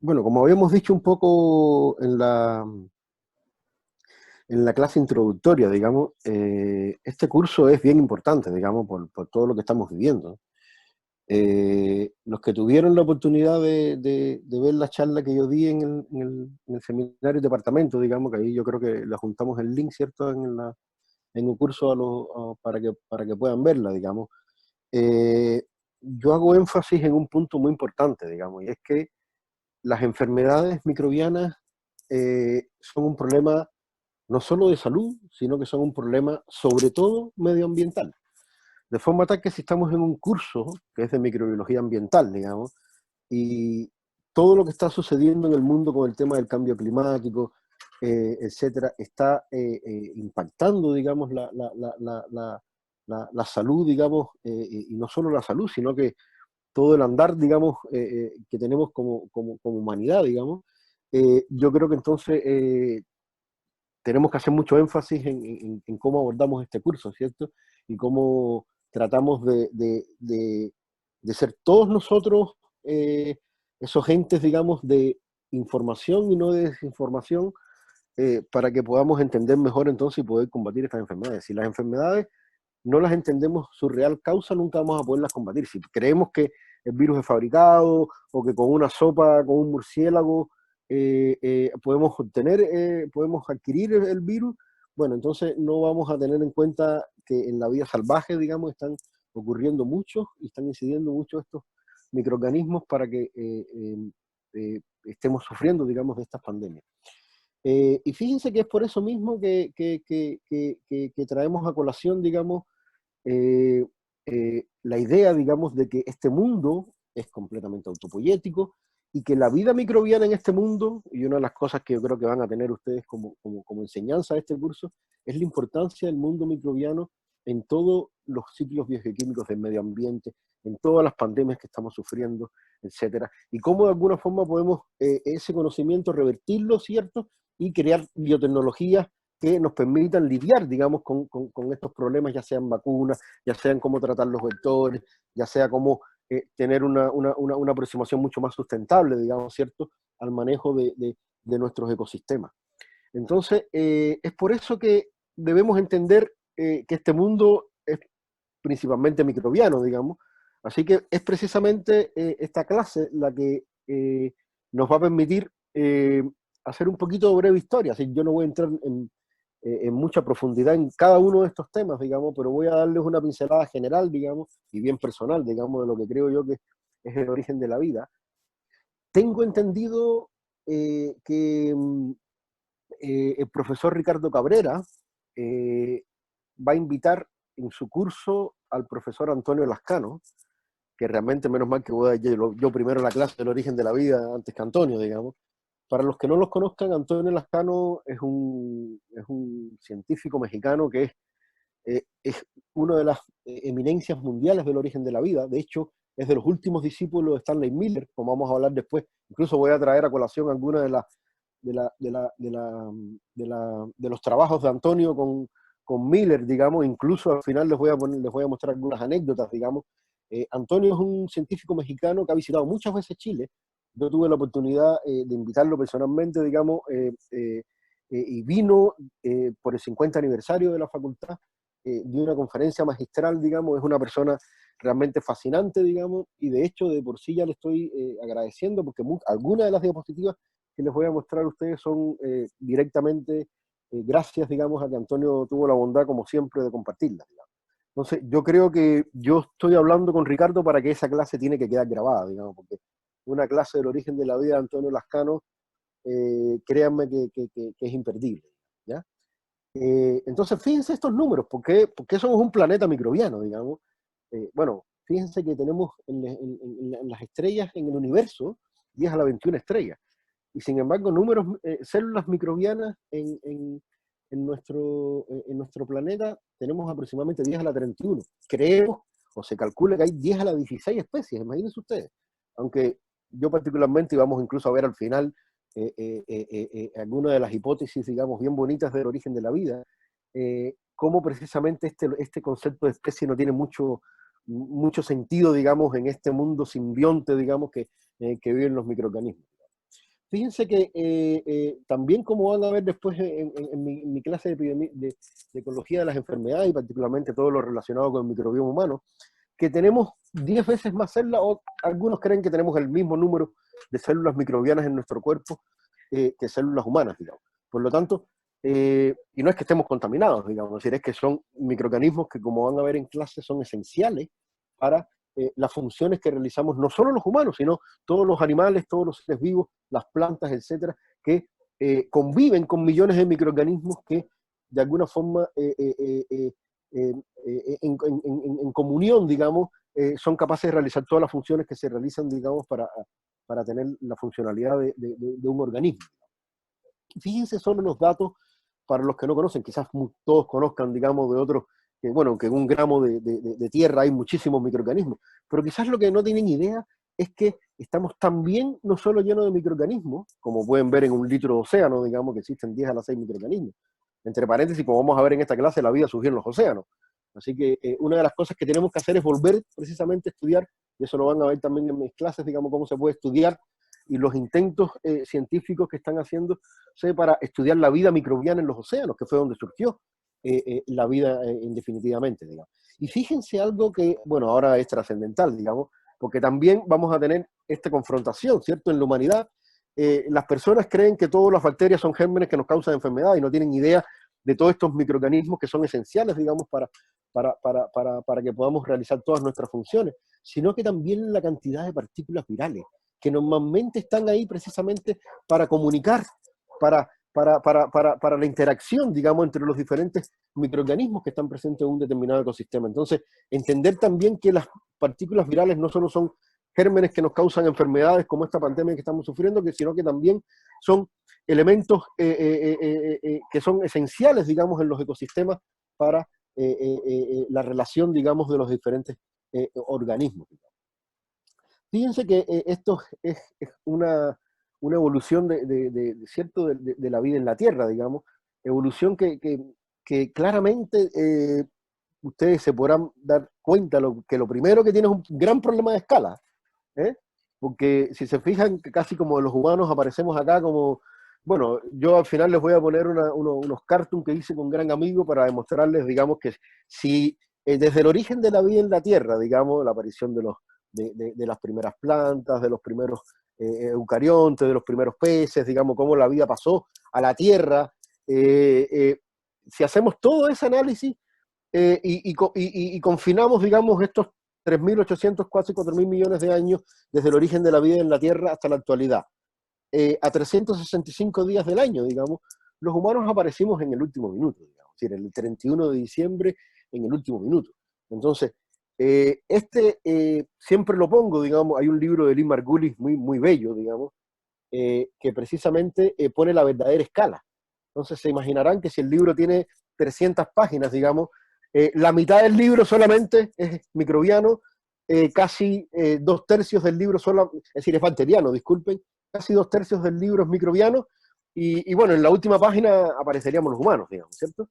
Bueno, como habíamos dicho un poco en la clase introductoria, digamos, este curso es bien importante, digamos, por todo lo que estamos viviendo. Los que tuvieron la oportunidad de ver la charla que yo di en el seminario y departamento, digamos, que ahí yo creo que le juntamos el link, ¿cierto?, en un curso para que puedan verla, digamos. Eh, yo hago énfasis en un punto muy importante, digamos, y es que las enfermedades microbianas son un problema no solo de salud, sino que son un problema sobre todo medioambiental. De forma tal que si estamos en un curso que es de microbiología ambiental, digamos, y todo lo que está sucediendo en el mundo con el tema del cambio climático, etcétera, está impactando, digamos, la salud, digamos, y no solo la salud, sino que todo el andar, digamos, que tenemos como humanidad, digamos. Yo creo que entonces tenemos que hacer mucho énfasis en cómo abordamos este curso, ¿cierto? Y cómo tratamos de ser todos nosotros esos entes, digamos, de información y no de desinformación, para que podamos entender mejor entonces y poder combatir estas enfermedades. Si las enfermedades no las entendemos su real causa, nunca vamos a poderlas combatir. Si creemos que el virus es fabricado o que con una sopa, con un murciélago, podemos podemos adquirir el virus, bueno, entonces no vamos a tener en cuenta que en la vida salvaje, digamos, están ocurriendo muchos y están incidiendo muchos estos microorganismos para que estemos sufriendo, digamos, de estas pandemias. Y fíjense que es por eso mismo que traemos a colación, digamos, eh, la idea, digamos, de que este mundo es completamente autopoyético y que la vida microbiana en este mundo, y una de las cosas que yo creo que van a tener ustedes como enseñanza de este curso, es la importancia del mundo microbiano en todos los ciclos biogeoquímicos del medio ambiente, en todas las pandemias que estamos sufriendo, etcétera, y cómo de alguna forma podemos ese conocimiento revertirlo, ¿cierto? Y crear biotecnologías que nos permitan lidiar, digamos, con estos problemas, ya sean vacunas, ya sean cómo tratar los vectores, ya sea cómo tener una aproximación mucho más sustentable, digamos, ¿cierto?, al manejo de nuestros ecosistemas. Entonces, es por eso que debemos entender que este mundo es principalmente microbiano, digamos. Así que es precisamente esta clase la que nos va a permitir hacer un poquito de breve historia. Así, yo no voy a entrar en mucha profundidad en cada uno de estos temas, digamos, pero voy a darles una pincelada general, digamos, y bien personal, digamos, de lo que creo yo que es el origen de la vida. Tengo entendido que el profesor Ricardo Cabrera eh, va a invitar en su curso al profesor Antonio Lascano, que realmente menos mal que voy a yo primero la clase del origen de la vida antes que Antonio, digamos. Para los que no los conozcan, Antonio Lascano es un científico mexicano que es una de las eminencias mundiales del origen de la vida. De hecho, es de los últimos discípulos de Stanley Miller, como vamos a hablar después. Incluso voy a traer a colación algunas de los trabajos de Antonio con Miller, digamos. Incluso al final les voy a mostrar algunas anécdotas, digamos. Antonio es un científico mexicano que ha visitado muchas veces Chile. Yo tuve la oportunidad de invitarlo personalmente, digamos, y vino por el 50 aniversario de la facultad, dio una conferencia magistral, digamos. Es una persona realmente fascinante, digamos, y de hecho de por sí ya le estoy agradeciendo porque algunas de las diapositivas que les voy a mostrar a ustedes son directamente gracias, digamos, a que Antonio tuvo la bondad, como siempre, de compartirlas, digamos. Entonces, yo creo que yo estoy hablando con Ricardo para que esa clase tiene que quedar grabada, digamos, porque una clase del origen de la vida de Antonio Lascano, créanme que es imperdible, ¿ya? Entonces, fíjense estos números, ¿por qué somos un planeta microbiano, digamos? Bueno, fíjense que tenemos en las estrellas, en el universo, 10 a la 21 estrellas. Y sin embargo, células microbianas en nuestro planeta tenemos aproximadamente 10 a la 31. Creemos, o se calcula que hay 10 a la 16 especies, imagínense ustedes. Aunque yo particularmente, y vamos incluso a ver al final algunas de las hipótesis, digamos, bien bonitas del origen de la vida, cómo precisamente este concepto de especie no tiene mucho sentido, digamos, en este mundo simbionte, digamos, que viven los microorganismos. Fíjense que también como van a ver después en mi clase de ecología de las enfermedades y particularmente todo lo relacionado con el microbioma humano, que tenemos 10 veces más células, o algunos creen que tenemos el mismo número de células microbianas en nuestro cuerpo que células humanas, digamos. Por lo tanto, y no es que estemos contaminados, digamos, es decir, es que son microorganismos que, como van a ver en clase, son esenciales para las funciones que realizamos no solo los humanos, sino todos los animales, todos los seres vivos, las plantas, etcétera, que conviven con millones de microorganismos que de alguna forma en comunión, digamos, son capaces de realizar todas las funciones que se realizan, digamos, para tener la funcionalidad de un organismo. Fíjense solo los datos para los que no conocen, quizás todos conozcan, digamos, de otros, que bueno, que en un gramo de tierra hay muchísimos microorganismos, pero quizás lo que no tienen idea es que estamos también no solo llenos de microorganismos, como pueden ver en un litro de océano, digamos, que existen 10 a la 6 microorganismos. Entre paréntesis, como vamos a ver en esta clase, la vida surgió en los océanos. Así que una de las cosas que tenemos que hacer es volver precisamente a estudiar, y eso lo van a ver también en mis clases, digamos, cómo se puede estudiar y los intentos científicos que están haciendo para estudiar la vida microbiana en los océanos, que fue donde surgió la vida indefinitivamente, digamos. Y fíjense algo que, bueno, ahora es trascendental, digamos, porque también vamos a tener esta confrontación, ¿cierto? En la humanidad, las personas creen que todas las bacterias son gérmenes que nos causan enfermedad y no tienen idea de todos estos microorganismos que son esenciales, digamos, para que podamos realizar todas nuestras funciones, sino que también la cantidad de partículas virales, que normalmente están ahí precisamente para comunicar, para la interacción, digamos, entre los diferentes microorganismos que están presentes en un determinado ecosistema. Entonces, entender también que las partículas virales no solo son gérmenes que nos causan enfermedades como esta pandemia que estamos sufriendo, sino que también son elementos que son esenciales, digamos, en los ecosistemas para la relación, digamos, de los diferentes organismos. Fíjense que esto es una evolución ¿cierto? De la vida en la Tierra, digamos, evolución que claramente ustedes se podrán dar cuenta que lo primero que tiene es un gran problema de escala, ¿eh? Porque si se fijan, que casi como los humanos aparecemos acá como, bueno, yo al final les voy a poner unos cartoons que hice con un gran amigo para demostrarles, digamos, que si desde el origen de la vida en la Tierra, digamos, la aparición de las primeras plantas, de los primeros eucariontes, de los primeros peces, digamos, cómo la vida pasó a la Tierra, si hacemos todo ese análisis y confinamos, digamos, estos 3.800, casi 4.000 millones de años desde el origen de la vida en la Tierra hasta la actualidad, a 365 días del año, digamos, los humanos aparecimos en el último minuto, digamos, es decir, el 31 de diciembre en el último minuto. Entonces, siempre lo pongo, digamos, hay un libro de Lee Margulis muy, muy bello, digamos, que precisamente pone la verdadera escala. Entonces se imaginarán que si el libro tiene 300 páginas, digamos, la mitad del libro solamente es microbiano, casi 2/3 del libro es decir, es bacteriano, disculpen, casi 2/3 del libro es microbiano, y bueno, en la última página apareceríamos los humanos, digamos, ¿cierto?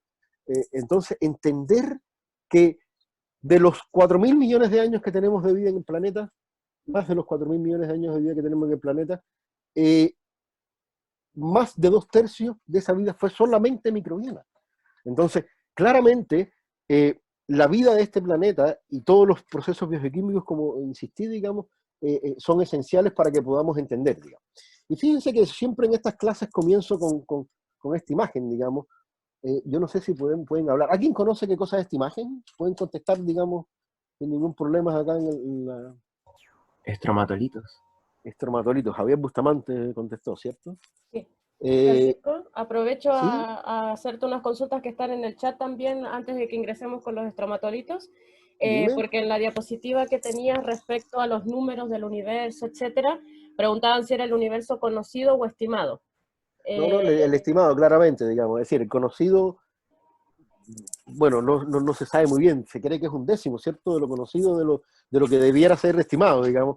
Entonces, entender que de los 4.000 millones de años que tenemos de vida en el planeta, más de los 4.000 millones de años de vida que tenemos en el planeta, más de 2/3 de esa vida fue solamente microbiana. Entonces, claramente, la vida de este planeta y todos los procesos bioquímicos, como insistí, digamos, son esenciales para que podamos entender, digamos. Y fíjense que siempre en estas clases comienzo con esta imagen, digamos. Yo no sé si pueden hablar. ¿Alguien conoce qué cosa es esta imagen? ¿Pueden contestar, digamos, sin ningún problema acá en la... Estromatolitos. Estromatolitos. Javier Bustamante contestó, ¿cierto? Sí. Eh, Francisco, aprovecho ¿Sí? a hacerte unas consultas que están en el chat también antes de que ingresemos con los estromatolitos, Dime. porque en la diapositiva que tenías respecto a los números del universo, etcétera, preguntaban si era el universo conocido o estimado. No, el estimado, claramente, digamos. Es decir, el conocido, bueno, no se sabe muy bien. Se cree que es un décimo, ¿cierto? De lo conocido, de lo que debiera ser estimado, digamos.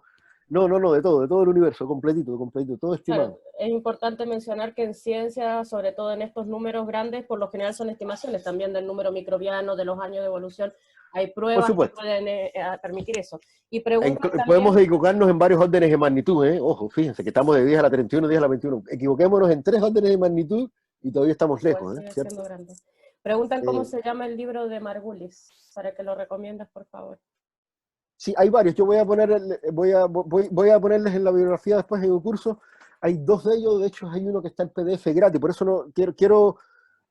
No, de todo el universo, completito, todo Claro, estimado. es importante mencionar que en ciencia, sobre todo en estos números grandes, por lo general son estimaciones también del número microbiano, de los años de evolución, Hay Por pruebas que supuesto. pueden permitir eso. Y preguntan Podemos también, equivocarnos en varios órdenes de magnitud, ¿eh? Ojo, fíjense que estamos de 10 a la 31, 10 a la 21. Equivoquémonos en 3 órdenes de magnitud y todavía estamos igual lejos, ¿eh? sigue ¿Cierto? siendo grande. Preguntan cómo Eh, se llama el libro de Margulis, para que lo recomiendas, por favor. sí, hay varios. Yo voy a poner, voy a ponerles en la bibliografía después en un curso. Hay 2 de ellos, de hecho hay uno que está en PDF gratis, por eso no quiero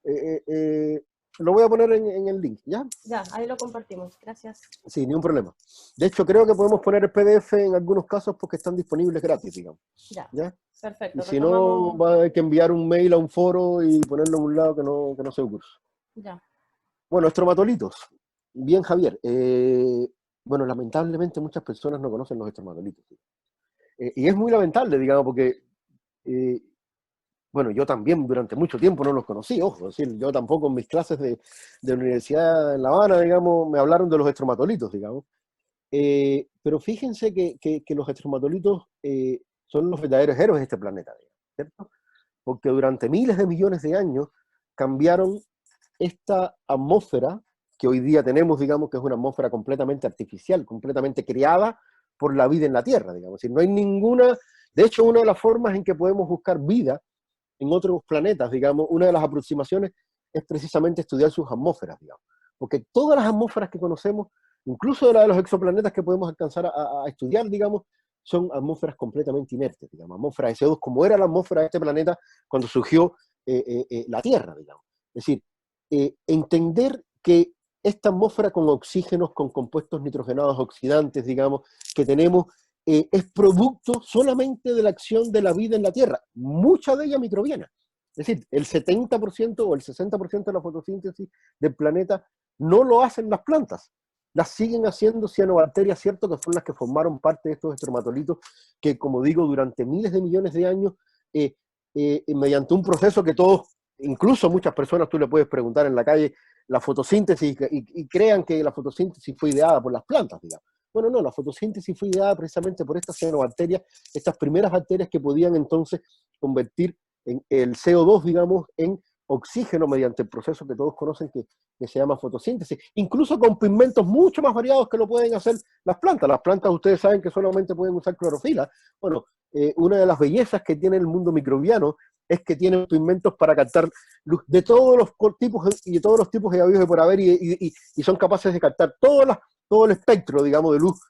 eh, eh, lo voy a poner en el link, ¿ya? Ya, ahí lo compartimos. Gracias. Sí, ni un problema. De hecho, creo que podemos poner el PDF en algunos casos porque están disponibles gratis, digamos, Ya, ¿ya? Y perfecto. si no, Retomamos. va a haber que enviar un mail a un foro y ponerlo en un lado que no sea un curso. Ya. Bueno, estromatolitos. Bien, Javier. Bueno, lamentablemente muchas personas no conocen los estromatolitos. Y es muy lamentable, digamos, porque, eh, bueno, yo también durante mucho tiempo no los conocí, ojo, es decir, yo tampoco en mis clases de universidad en La Habana, digamos, me hablaron de los estromatolitos, digamos. Pero fíjense que los estromatolitos son los verdaderos héroes de este planeta, digamos, ¿cierto? Porque durante miles de millones de años cambiaron esta atmósfera que hoy día tenemos, digamos, que es una atmósfera completamente artificial, completamente creada por la vida en la Tierra, digamos. Es decir, no hay ninguna, de hecho, una de las formas en que podemos buscar vida en otros planetas, digamos, una de las aproximaciones es precisamente estudiar sus atmósferas, digamos. Porque todas las atmósferas que conocemos, incluso la de los exoplanetas que podemos alcanzar a estudiar, digamos, son atmósferas completamente inertes, digamos, atmósferas de CO2, como era la atmósfera de este planeta cuando surgió la Tierra, digamos. Es decir, entender que esta atmósfera con oxígenos, con compuestos nitrogenados oxidantes, digamos, que tenemos, es producto solamente de la acción de la vida en la Tierra, mucha de ella microbiana. Es decir, el 70% o el 60% de la fotosíntesis del planeta no lo hacen las plantas, las siguen haciendo cianobacterias, ¿cierto? Que son las que formaron parte de estos estromatolitos que, como digo, durante miles de millones de años, mediante un proceso que todos, incluso muchas personas, tú le puedes preguntar en la calle la fotosíntesis y crean que la fotosíntesis fue ideada por las plantas, digamos. Bueno, no, la fotosíntesis fue ideada precisamente por estas cianobacterias, estas primeras bacterias que podían entonces convertir el CO2, digamos, en oxígeno mediante el proceso que todos conocen que se llama fotosíntesis, incluso con pigmentos mucho más variados que lo pueden hacer las plantas. Las plantas ustedes saben que solamente pueden usar clorofila. Bueno, una de las bellezas que tiene el mundo microbiano es que tienen pigmentos para captar luz de todos los tipos y de todos los tipos de habidos y por haber y son capaces de captar todo el espectro, digamos, de luz,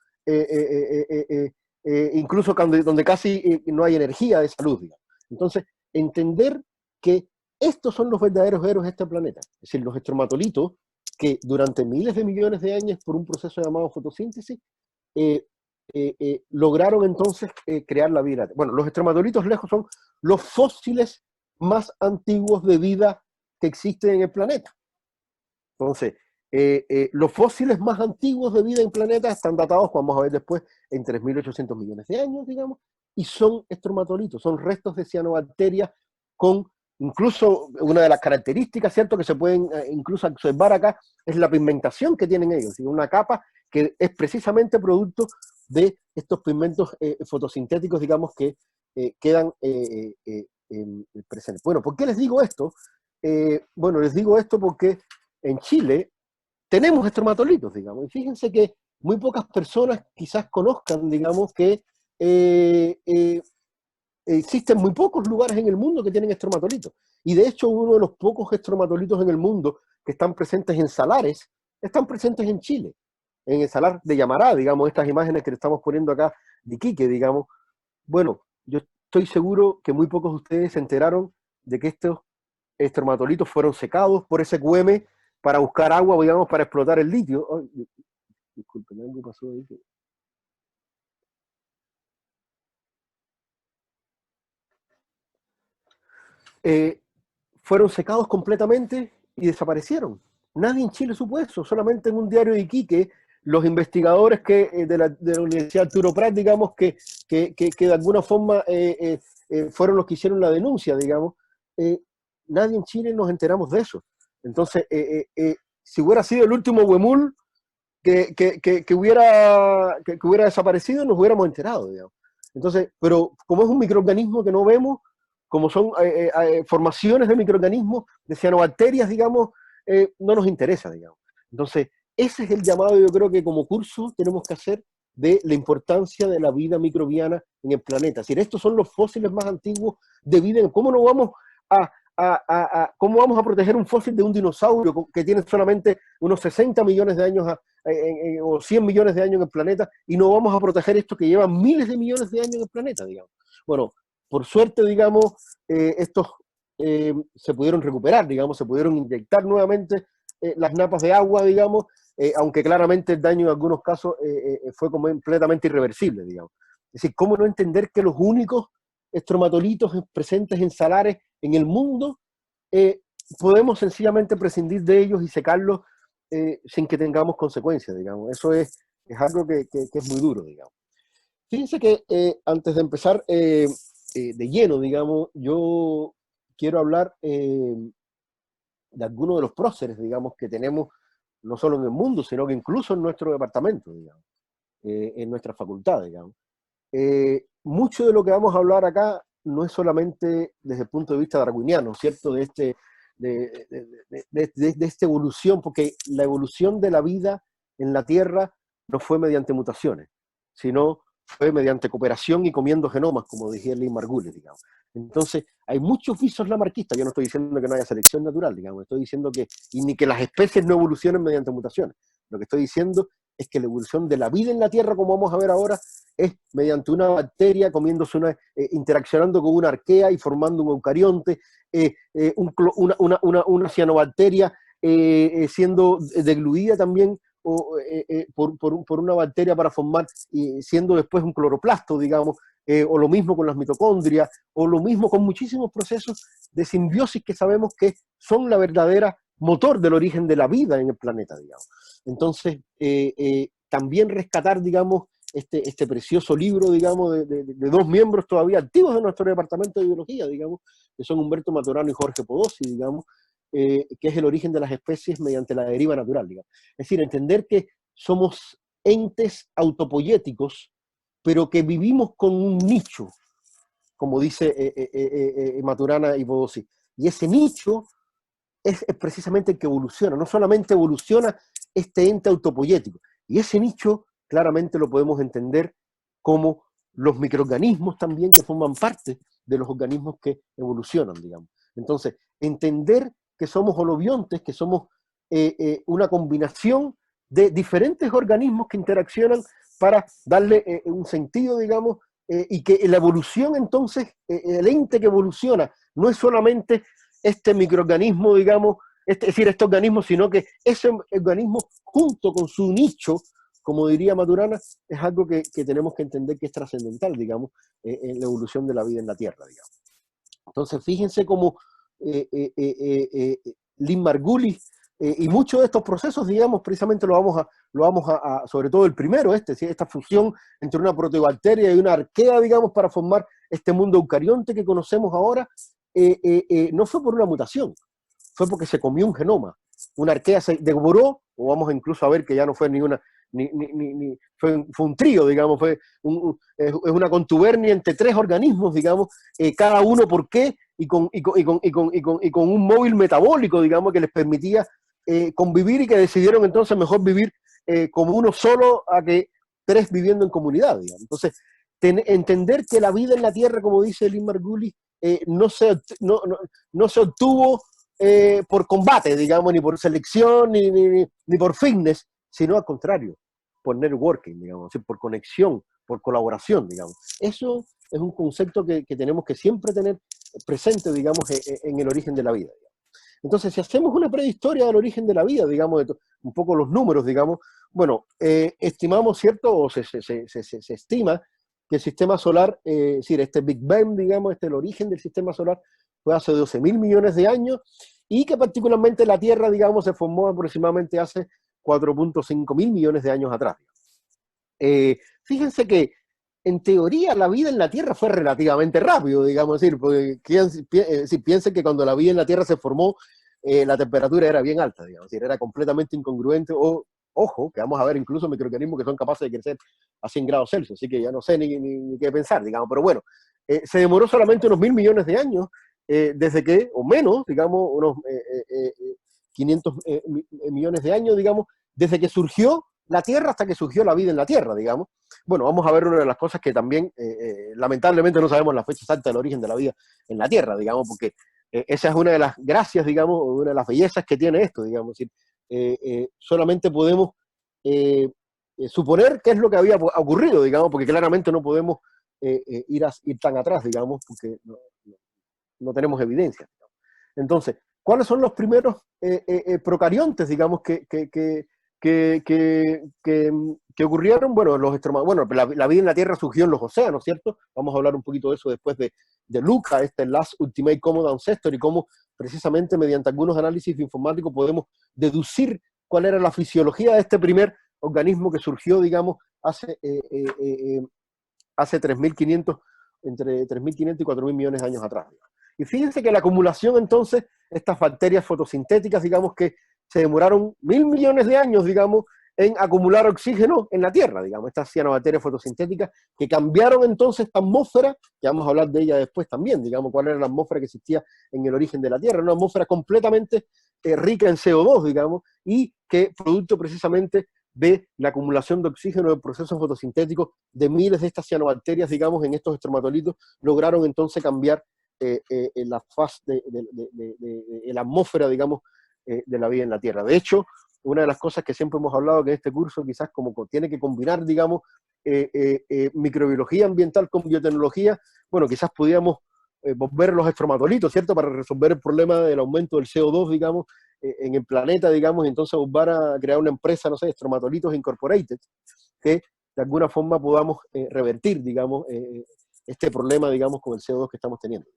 incluso donde casi no hay energía de esa luz, digamos. Entonces, entender que estos son los verdaderos héroes de este planeta, es decir, los estromatolitos que durante miles de millones de años por un proceso llamado fotosíntesis lograron entonces crear la vida. Bueno, los estromatolitos lejos son los fósiles más antiguos de vida que existen en el planeta. Entonces, los fósiles más antiguos de vida en el planeta están datados, vamos a ver después, en 3.800 millones de años, digamos, y son estromatolitos, son restos de cianobacterias con, incluso una de las características, ¿cierto?, que se pueden incluso observar acá, es la pigmentación que tienen ellos, ¿sí? Una capa que es precisamente producto de estos pigmentos fotosintéticos, digamos, que quedan presentes. Bueno, ¿por qué les digo esto? Bueno, les digo esto porque en Chile tenemos estromatolitos, digamos, y fíjense que muy pocas personas quizás conozcan, digamos, que existen muy pocos lugares en el mundo que tienen estromatolitos. Y de hecho, uno de los pocos estromatolitos en el mundo que están presentes en salares, están presentes en Chile, en el salar de Yamará, digamos, estas imágenes que le estamos poniendo acá de Iquique, digamos. Bueno, yo estoy seguro que muy pocos de ustedes se enteraron de que estos estromatolitos fueron secados por SQM para buscar agua, digamos, para explotar el litio. Ay, disculpen, algo pasó ahí. Fueron secados completamente y desaparecieron. Nadie en Chile supo eso, solamente en un diario de Iquique, los investigadores de la Universidad Arturo Prat, digamos, que de alguna forma fueron los que hicieron la denuncia, digamos. Nadie en Chile nos enteramos de eso. Entonces, si hubiera sido el último huemul que hubiera desaparecido, nos hubiéramos enterado, digamos. Entonces, pero como es un microorganismo que no vemos, como son formaciones de microorganismos, de cianobacterias, digamos, no nos interesa, digamos. Entonces, ese es el llamado, yo creo que como curso tenemos que hacer de la importancia de la vida microbiana en el planeta. Es decir, estos son los fósiles más antiguos de vida. ¿Cómo no vamos cómo vamos a proteger un fósil de un dinosaurio que tiene solamente unos 60 millones de años o 100 millones de años en el planeta, y no vamos a proteger esto que lleva miles de millones de años en el planeta, digamos? Bueno, por suerte, digamos, estos se pudieron recuperar, digamos, se pudieron inyectar nuevamente las napas de agua, digamos, aunque claramente el daño en algunos casos fue completamente irreversible, digamos. Es decir, ¿cómo no entender que los únicos estromatolitos presentes en salares en el mundo, podemos sencillamente prescindir de ellos y secarlos sin que tengamos consecuencias, digamos? Eso es algo que es muy duro, digamos. Fíjense que antes de empezar de lleno, digamos, yo quiero hablar de algunos de los próceres, digamos, que tenemos no solo en el mundo, sino que incluso en nuestro departamento, digamos, en nuestra facultad, digamos. Mucho de lo que vamos a hablar acá no es solamente desde el punto de vista darwiniano, ¿cierto? De esta evolución, porque la evolución de la vida en la Tierra no fue mediante mutaciones, sino fue mediante cooperación y comiendo genomas, como decía Lynn Margulis, digamos. Entonces, hay muchos visos lamarquistas. Yo no estoy diciendo que no haya selección natural, digamos, estoy diciendo que, y ni que las especies no evolucionen mediante mutaciones. Lo que estoy diciendo es que la evolución de la vida en la Tierra, como vamos a ver ahora, es mediante una bacteria comiéndose interaccionando con una arquea y formando un eucarionte, una cianobacteria siendo degluida también por una bacteria para formar, siendo después un cloroplasto, digamos, o lo mismo con las mitocondrias, o lo mismo con muchísimos procesos de simbiosis que sabemos que son la verdadera motor del origen de la vida en el planeta, digamos. Entonces, también rescatar, digamos, este precioso libro, digamos, de dos miembros todavía activos de nuestro departamento de biología, digamos, que son Humberto Maturano y Jorge Podosí, digamos, que es el origen de las especies mediante la deriva natural, digamos. Es decir, entender que somos entes autopoyéticos, pero que vivimos con un nicho, como dice Maturana y Podosí. Y ese nicho es precisamente el que evoluciona. No solamente evoluciona este ente autopoyético, y ese nicho claramente lo podemos entender como los microorganismos también que forman parte de los organismos que evolucionan, digamos. Entonces, entender que somos holobiontes, que somos una combinación de diferentes organismos que interaccionan para darle un sentido, digamos, y que la evolución, entonces, el ente que evoluciona no es solamente este microorganismo, digamos, es decir, este organismo, sino que ese organismo junto con su nicho, como diría Maturana, es algo que tenemos que entender que es trascendental, digamos, en la evolución de la vida en la Tierra, digamos. Entonces, fíjense cómo Lynn Margulis y muchos de estos procesos, digamos, precisamente lo vamos a sobre todo el primero, esta fusión entre una proteobacteria y una arquea, digamos, para formar este mundo eucarionte que conocemos ahora, no fue por una mutación, fue porque se comió un genoma. Una arquea se devoró, o vamos incluso a ver que ya no fue fue un trío, digamos, es una contubernia entre tres organismos, digamos, cada uno por qué, y con un móvil metabólico, digamos, que les permitía convivir, y que decidieron entonces mejor vivir como uno solo a que tres viviendo en comunidad, digamos. Entonces, entender que la vida en la Tierra, como dice Lynn Margulis, no se obtuvo por combate, digamos, ni por selección, ni por fitness, sino al contrario, por networking, digamos, por conexión, por colaboración, digamos. Eso es un concepto que tenemos que siempre tener presente, digamos, en el origen de la vida. Digamos. Entonces, si hacemos una prehistoria del origen de la vida, digamos, un poco los números, digamos, bueno, estimamos, ¿cierto? O se estima que el sistema solar, es decir, este Big Bang, digamos, el origen del sistema solar fue hace 12.000 millones de años, y que particularmente la Tierra, digamos, se formó aproximadamente hace 4.5 mil millones de años atrás. Fíjense que, en teoría, la vida en la Tierra fue relativamente rápido, digamos, decir, porque piensen que cuando la vida en la Tierra se formó, la temperatura era bien alta, digamos, decir, era completamente incongruente, ojo, que vamos a ver incluso microorganismos que son capaces de crecer a 100 grados Celsius, así que ya no sé ni qué pensar, digamos, pero bueno, se demoró solamente unos 1.000 millones de años, desde que, o menos, digamos, unos 500 millones de años, digamos, desde que surgió la Tierra hasta que surgió la vida en la Tierra, digamos. Bueno, vamos a ver una de las cosas que también, lamentablemente no sabemos la fecha exacta del origen de la vida en la Tierra, digamos, porque esa es una de las gracias, digamos, o una de las bellezas que tiene esto, digamos. Es decir, solamente podemos suponer qué es lo que había ocurrido, digamos, porque claramente no podemos ir tan atrás, digamos, porque no tenemos evidencia. Entonces, ¿cuáles son los primeros procariontes, digamos, que ocurrieron? Bueno, la vida en la Tierra surgió en los océanos, ¿cierto? Vamos a hablar un poquito de eso después de Luca, Last Ultimate Common Ancestor, y cómo precisamente mediante algunos análisis informáticos podemos deducir cuál era la fisiología de este primer organismo que surgió, digamos, hace 3.500, entre 3.500 y 4.000 millones de años atrás. Y fíjense que la acumulación, entonces, estas bacterias fotosintéticas, digamos, que se demoraron 1.000 millones de años, digamos, en acumular oxígeno en la Tierra, digamos, estas cianobacterias fotosintéticas que cambiaron entonces esta atmósfera, que vamos a hablar de ella después también, digamos, cuál era la atmósfera que existía en el origen de la Tierra, una atmósfera completamente rica en CO2, digamos, y que producto precisamente de la acumulación de oxígeno de procesos fotosintéticos de miles de estas cianobacterias, digamos, en estos estromatolitos, lograron entonces cambiar la faz de la atmósfera, digamos, de la vida en la Tierra. De hecho, una de las cosas que siempre hemos hablado que en este curso quizás como tiene que combinar, digamos, microbiología ambiental con biotecnología, bueno, quizás podíamos volver los estromatolitos, ¿cierto? Para resolver el problema del aumento del CO2, digamos, en el planeta, digamos, y entonces volver a crear una empresa, no sé, Estromatolitos Incorporated, que de alguna forma podamos revertir, digamos, este problema, digamos, con el CO2 que estamos teniendo.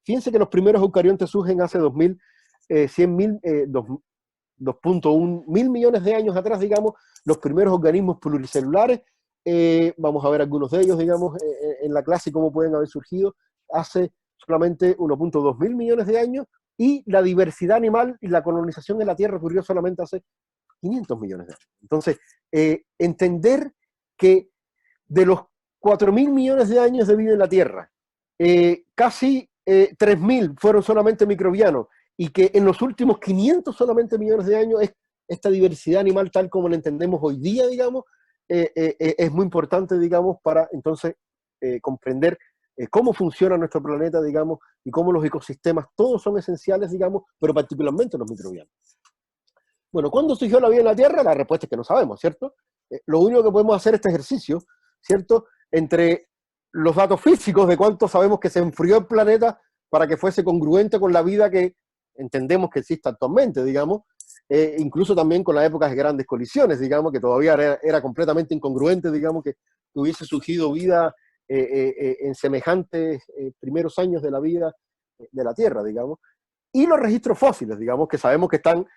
Fíjense que los primeros eucariontes surgen hace 2.1 mil millones de años atrás, digamos, los primeros organismos pluricelulares. Vamos a ver algunos de ellos, digamos, en la clase, cómo pueden haber surgido hace solamente 1.2 mil millones de años, y la diversidad animal y la colonización de la Tierra ocurrió solamente hace 500 millones de años. Entonces, entender que de los 4.000 millones de años de vida en la Tierra, casi 3.000 fueron solamente microbianos, y que en los últimos 500 solamente millones de años esta diversidad animal tal como la entendemos hoy día, digamos, es muy importante, digamos, para entonces comprender cómo funciona nuestro planeta, digamos, y cómo los ecosistemas todos son esenciales, digamos, pero particularmente los microbianos. Bueno, ¿cuándo surgió la vida en la Tierra? La respuesta es que no sabemos, ¿cierto? Lo único que podemos hacer es este ejercicio, ¿cierto? Entre los datos físicos de cuánto sabemos que se enfrió el planeta para que fuese congruente con la vida que entendemos que existe actualmente, digamos, incluso también con las épocas de grandes colisiones, digamos, que todavía era completamente incongruente, digamos, que hubiese surgido vida en semejantes primeros años de la vida de la Tierra, digamos, y los registros fósiles, digamos, que sabemos que están,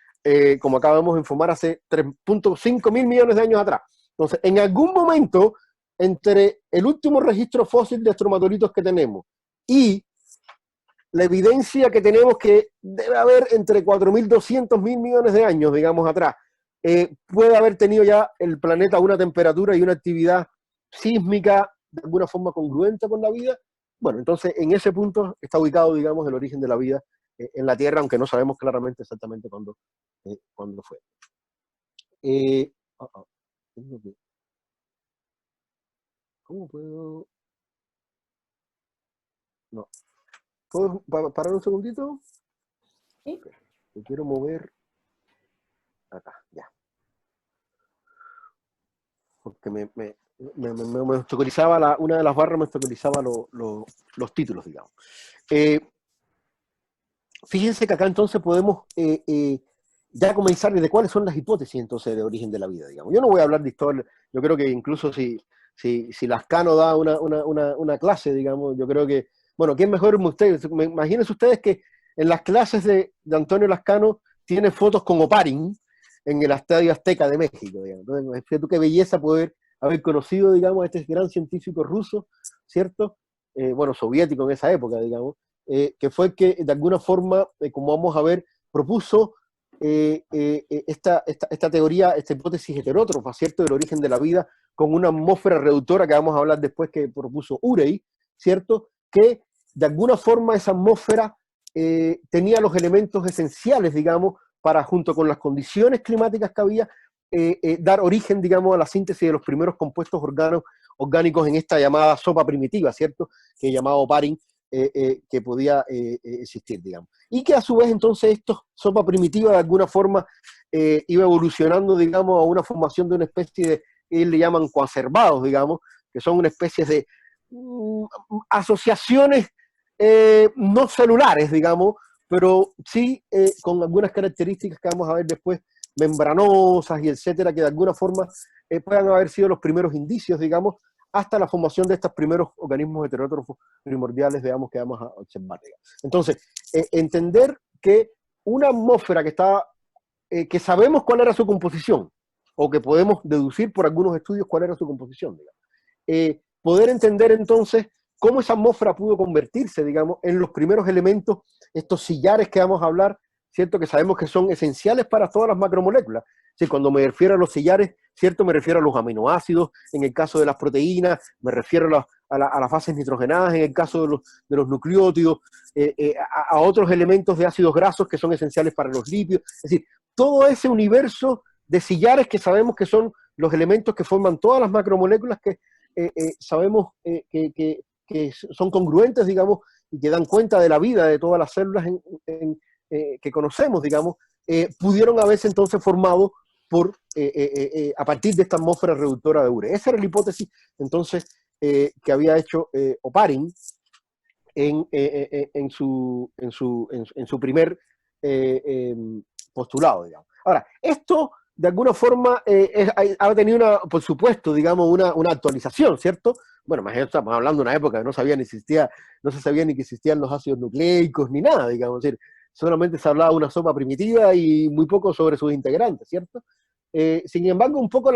como acabamos de informar, hace 3.5 mil millones de años atrás. Entonces, en algún momento, entre el último registro fósil de estromatolitos que tenemos y la evidencia que tenemos que debe haber entre 4.200 mil millones de años, digamos, atrás, puede haber tenido ya el planeta una temperatura y una actividad sísmica de alguna forma congruente con la vida. Bueno, entonces en ese punto está ubicado, digamos, el origen de la vida en la Tierra, aunque no sabemos claramente exactamente cuándo fue. ¿Cómo puedo? No. ¿Puedo parar un segundito? ¿Sí? Me quiero mover acá, ya. Porque me obstaculizaba, una de las barras me obstaculizaba los títulos, digamos. Fíjense que acá entonces podemos ya comenzar desde cuáles son las hipótesis entonces de origen de la vida, digamos. Yo no voy a hablar de historia, yo creo que incluso si Lascano da una clase, digamos, yo creo que, bueno, ¿quién mejor que ustedes? Imagínense ustedes que en las clases de Antonio Lascano tiene fotos con Oparin en el Estadio Azteca de México, digamos. Entonces, fíjate qué belleza poder haber conocido, digamos, a este gran científico ruso, ¿cierto? Bueno, soviético en esa época, digamos, que fue el que de alguna forma, como vamos a ver, propuso esta teoría, esta hipótesis heterótrofa, ¿cierto?, del origen de la vida, con una atmósfera reductora que vamos a hablar después, que propuso Urey, ¿cierto?, que de alguna forma esa atmósfera tenía los elementos esenciales, digamos, para, junto con las condiciones climáticas que había, dar origen, digamos, a la síntesis de los primeros compuestos orgánicos en esta llamada sopa primitiva, ¿cierto? Que llamado Oparin, que podía existir, digamos. Y que a su vez entonces esta sopa primitiva de alguna forma iba evolucionando, digamos, a una formación de una especie de, ellos le llaman coacervados, digamos, que son una especie de asociaciones no celulares, digamos, pero sí con algunas características que vamos a ver después, membranosas y etcétera, que de alguna forma puedan haber sido los primeros indicios, digamos, hasta la formación de estos primeros organismos heterótrofos primordiales, digamos, que vamos a observar. Entonces, entender que una atmósfera que está, que sabemos cuál era su composición, o que podemos deducir por algunos estudios cuál era su composición, digamos. Poder entender entonces cómo esa atmósfera pudo convertirse, digamos, en los primeros elementos, estos sillares que vamos a hablar, ¿cierto? Que sabemos que son esenciales para todas las macromoléculas. Sí, cuando me refiero a los sillares, ¿cierto? Me refiero a los aminoácidos, en el caso de las proteínas, me refiero a las fases nitrogenadas, en el caso de los nucleótidos, a otros elementos de ácidos grasos que son esenciales para los lípidos. Es decir, todo ese universo de sillares que sabemos que son los elementos que forman todas las macromoléculas que sabemos que son congruentes, digamos, y que dan cuenta de la vida de todas las células que conocemos, digamos, pudieron haberse entonces formado a partir de esta atmósfera reductora de Ure. Esa era la hipótesis, entonces, que había hecho Oparin en su primer postulado, digamos. Ahora, esto de alguna forma ha tenido por supuesto, digamos, una actualización, ¿cierto? Bueno, imagínate, estamos hablando de una época que no se sabía ni que existían los ácidos nucleicos ni nada, digamos, es decir, solamente se hablaba de una sopa primitiva y muy poco sobre sus integrantes, ¿cierto? Sin embargo, un poco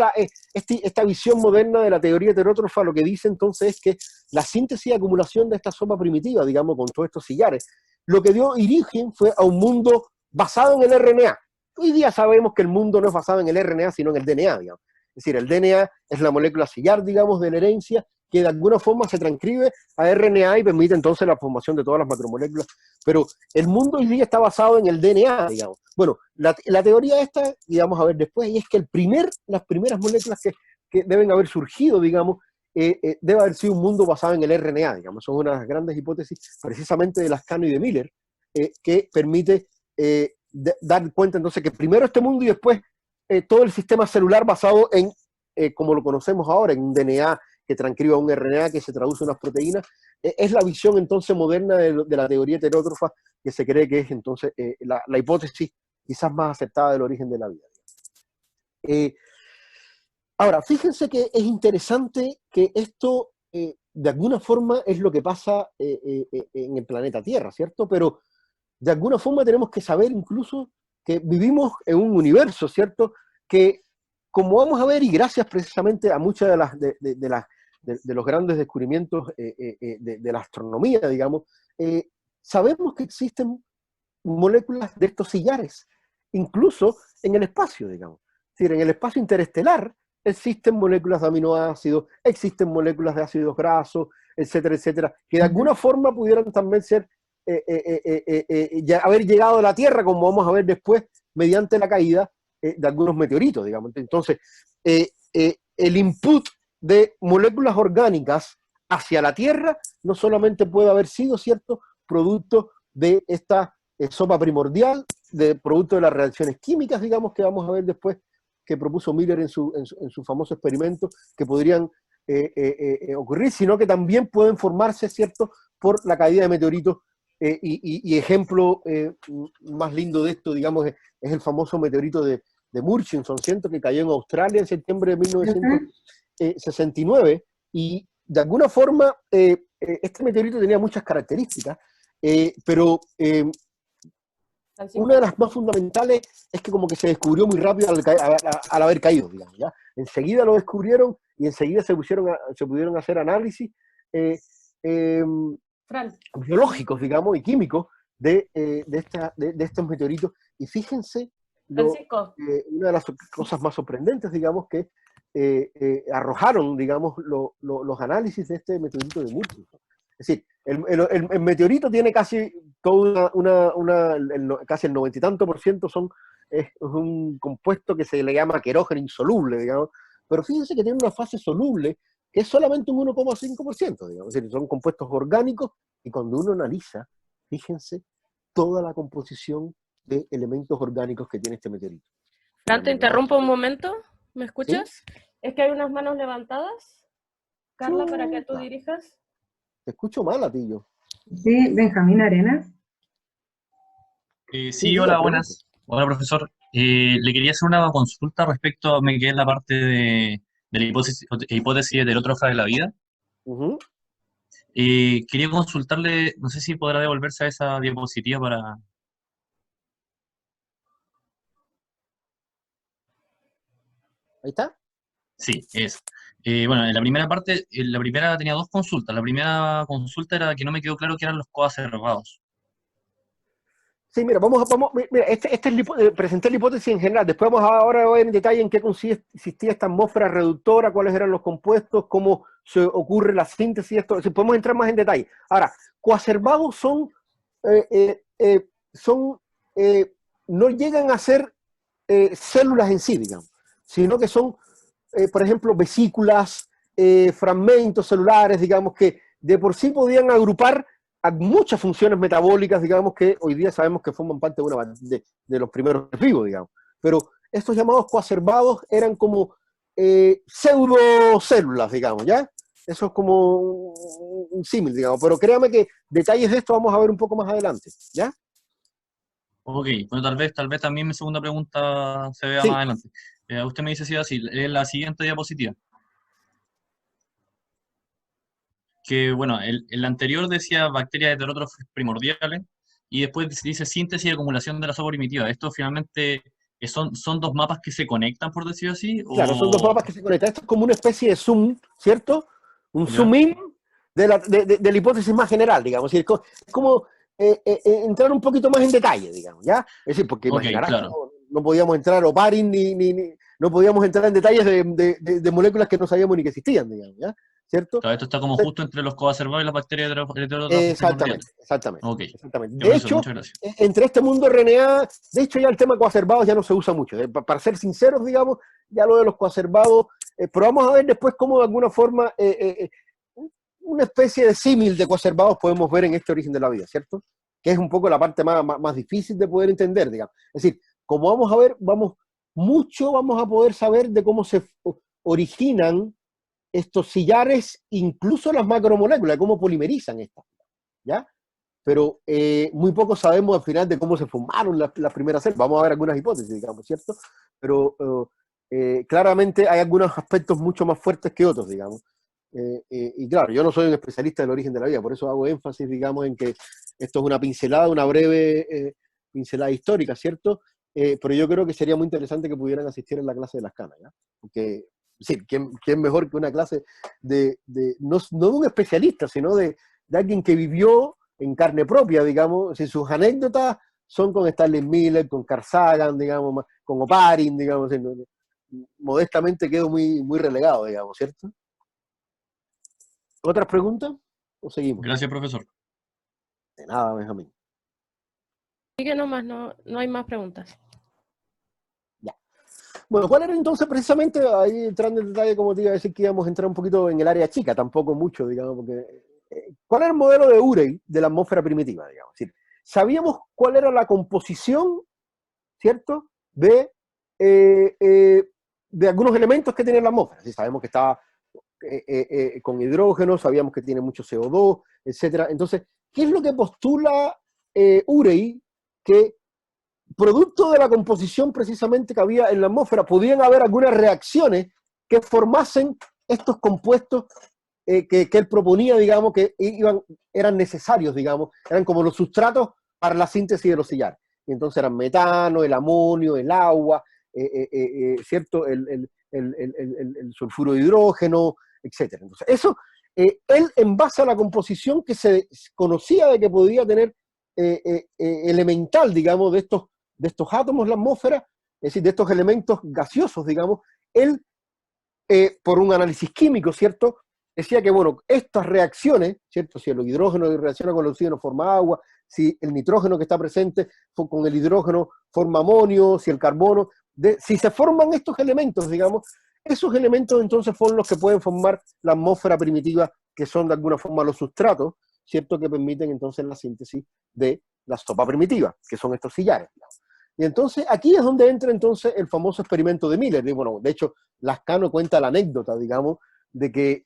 esta visión moderna de la teoría heterótrofa lo que dice entonces es que la síntesis y acumulación de esta sopa primitiva, digamos, con todos estos sillares, lo que dio origen fue a un mundo basado en el RNA. Hoy día sabemos que el mundo no es basado en el RNA, sino en el DNA, digamos. Es decir, el DNA es la molécula sillar, digamos, de la herencia, que de alguna forma se transcribe a RNA y permite entonces la formación de todas las macromoléculas. Pero el mundo hoy día está basado en el DNA, digamos. Bueno, la teoría esta, y vamos a ver después, y es que las primeras moléculas que deben haber surgido, digamos, debe haber sido un mundo basado en el RNA, digamos. Son unas grandes hipótesis, precisamente de Lascano y de Miller, que permite dar cuenta entonces que primero este mundo y después todo el sistema celular basado en, como lo conocemos ahora, en un DNA que transcribe a un RNA que se traduce a unas proteínas, es la visión entonces moderna de la teoría heterótrofa que se cree que es entonces la hipótesis quizás más aceptada del origen de la vida. Ahora, fíjense que es interesante que esto de alguna forma es lo que pasa en el planeta Tierra, ¿cierto? Pero de alguna forma tenemos que saber incluso que vivimos en un universo, ¿cierto? Que, como vamos a ver, y gracias precisamente a muchas de los grandes descubrimientos de la astronomía, digamos, sabemos que existen moléculas de estos sillares, incluso en el espacio, digamos. Es decir, en el espacio interestelar existen moléculas de aminoácidos, existen moléculas de ácidos grasos, etcétera, etcétera, que de alguna forma pudieran también ser haber llegado a la Tierra, como vamos a ver después, mediante la caída de algunos meteoritos, digamos. Entonces, el input de moléculas orgánicas hacia la Tierra no solamente puede haber sido, ¿cierto?, producto de esta sopa primordial, producto de las reacciones químicas, digamos, que vamos a ver después, que propuso Miller en su famoso experimento, que podrían ocurrir, sino que también pueden formarse, ¿cierto?, por la caída de meteoritos. Y ejemplo más lindo de esto, digamos, es el famoso meteorito de Murchison, ¿cierto?, que cayó en Australia en septiembre de 1969, y de alguna forma este meteorito tenía muchas características, pero una de las más fundamentales es que como que se descubrió muy rápido al haber caído, digamos, ¿ya? Enseguida lo descubrieron y enseguida se pudieron hacer análisis biológicos, digamos, y químicos de estos meteoritos. Y fíjense, una de las cosas más sorprendentes, digamos, que arrojaron, digamos, los análisis de este meteorito de Murchison. Es decir, el meteorito tiene casi casi el 90 y tanto % son es un compuesto que se le llama querógeno insoluble, digamos, pero fíjense que tiene una fase soluble que es solamente un 1,5%, digamos, es decir, son compuestos orgánicos, y cuando uno analiza, fíjense, toda la composición de elementos orgánicos que tiene este meteorito. Fran, te interrumpo un momento, ¿me ¿Sí? escuchas? Es que hay unas manos levantadas, Carla, para que tú dirijas. Te escucho mal a ti yo. Sí, Benjamín Arenas. Sí, hola, diga, buenas. Hola, profesor. Le quería hacer una consulta respecto a me quedé en la parte de la hipótesis del otro de la vida. Ujú. Quería consultarle, no sé si podrá devolverse a esa diapositiva para... Ahí está. Sí, es. Bueno, en la primera parte, la primera tenía dos consultas. La primera consulta era que no me quedó claro qué eran los coacervados. Sí, mira, mira, este es presenté la hipótesis en general. Después vamos ahora a ver en detalle en qué consistía esta atmósfera reductora, cuáles eran los compuestos, cómo se ocurre la síntesis, esto. Si podemos entrar más en detalle. Ahora, coacervados son no llegan a ser células en sí, digamos, sino que son, por ejemplo, vesículas, fragmentos celulares, digamos, que de por sí podían agrupar a muchas funciones metabólicas, digamos, que hoy día sabemos que forman parte de los primeros vivos, digamos. Pero estos llamados coacervados eran como pseudocélulas, digamos, ¿ya? Eso es como un símil, digamos. Pero créame que detalles de esto vamos a ver un poco más adelante, ¿ya? Ok, bueno, tal vez también mi segunda pregunta se vea Sí. más adelante. Usted me dice si así, es la siguiente diapositiva. Que bueno, el anterior decía bacterias heterótrofes primordiales y después dice síntesis y acumulación de la sopa primitiva. ¿Esto finalmente son dos mapas que se conectan, por decirlo así? Claro, son dos O, mapas que se conectan. Esto es como una especie de zoom, ¿cierto? Un ¿ya? zoom in de la hipótesis más general, digamos. Es como entrar un poquito más en detalle, digamos, ¿ya? Es decir, porque Ok, imaginarás que claro. no podíamos entrar, o parin, no podíamos entrar en detalles de moléculas que no sabíamos ni que existían, digamos, ¿ya? ¿Cierto? Claro, esto está como Entonces, justo entre los coacervados y las bacterias heterótrofes primordiales. exactamente. Ok, Exactamente. ya, De profesor, hecho, muchas gracias. entre este mundo RNA, de hecho ya el tema coacervados ya no se usa mucho. Para ser sinceros, digamos, ya lo de los coacervados, pero vamos a ver después cómo de alguna forma una especie de símil de coacervados podemos ver en este origen de la vida, ¿cierto? Que es un poco la parte más difícil de poder entender, digamos. Es decir, como vamos a ver, vamos a poder saber de cómo se originan estos sillares, incluso las macromoléculas, de cómo polimerizan estas, ¿ya? Pero muy poco sabemos al final de cómo se formaron las primeras células. Vamos a ver algunas hipótesis, digamos, ¿cierto? Pero claramente hay algunos aspectos mucho más fuertes que otros, digamos. Y claro, yo no soy un especialista del origen de la vida, por eso hago énfasis, digamos, en que esto es una pincelada, una breve pincelada histórica, ¿cierto? Pero yo creo que sería muy interesante que pudieran asistir en la clase de las canas, ¿ya? Porque, sí, ¿quién mejor que una clase no de un especialista, sino de alguien que vivió en carne propia, digamos? Si sus anécdotas son con Stanley Miller, con Carl Sagan, digamos, con Oparin, digamos, modestamente quedo muy relegado, digamos, ¿cierto? ¿Otras preguntas? ¿O seguimos? Gracias, profesor. De nada, Benjamín. Sigue nomás, no hay más preguntas. Ya. Bueno, ¿cuál era entonces precisamente, ahí entrando en detalle, como te iba a decir que íbamos a entrar un poquito en el área chica, tampoco mucho, digamos, porque ¿cuál era el modelo de Urey de la atmósfera primitiva, digamos? Es decir, sabíamos cuál era la composición, ¿cierto?, de algunos elementos que tiene la atmósfera. Sí, sabemos que estaba con hidrógeno, sabíamos que tiene mucho CO2, etcétera. Entonces, ¿qué es lo que postula Urey? Que producto de la composición precisamente que había en la atmósfera, podían haber algunas reacciones que formasen estos compuestos que él proponía, digamos, que eran necesarios, digamos, eran como los sustratos para la síntesis de los sillares. Y entonces eran metano, el amonio, el agua, ¿cierto? El sulfuro de hidrógeno, etc. Entonces, eso, él en base a la composición que se conocía de que podía tener elemental, digamos, de estos átomos la atmósfera, es decir, de estos elementos gaseosos, digamos, él, por un análisis químico, ¿cierto?, decía que, bueno, estas reacciones, ¿cierto? Si el hidrógeno reacciona con el oxígeno forma agua, si el nitrógeno que está presente con el hidrógeno forma amonio, si el carbono, si se forman estos elementos, digamos, esos elementos entonces son los que pueden formar la atmósfera primitiva, que son de alguna forma los sustratos, ¿cierto? Que permiten entonces la síntesis de la sopa primitiva, que son estos sillares, digamos. Y entonces aquí es donde entra entonces el famoso experimento de Miller. Y bueno, de hecho, Lascano cuenta la anécdota, digamos, de que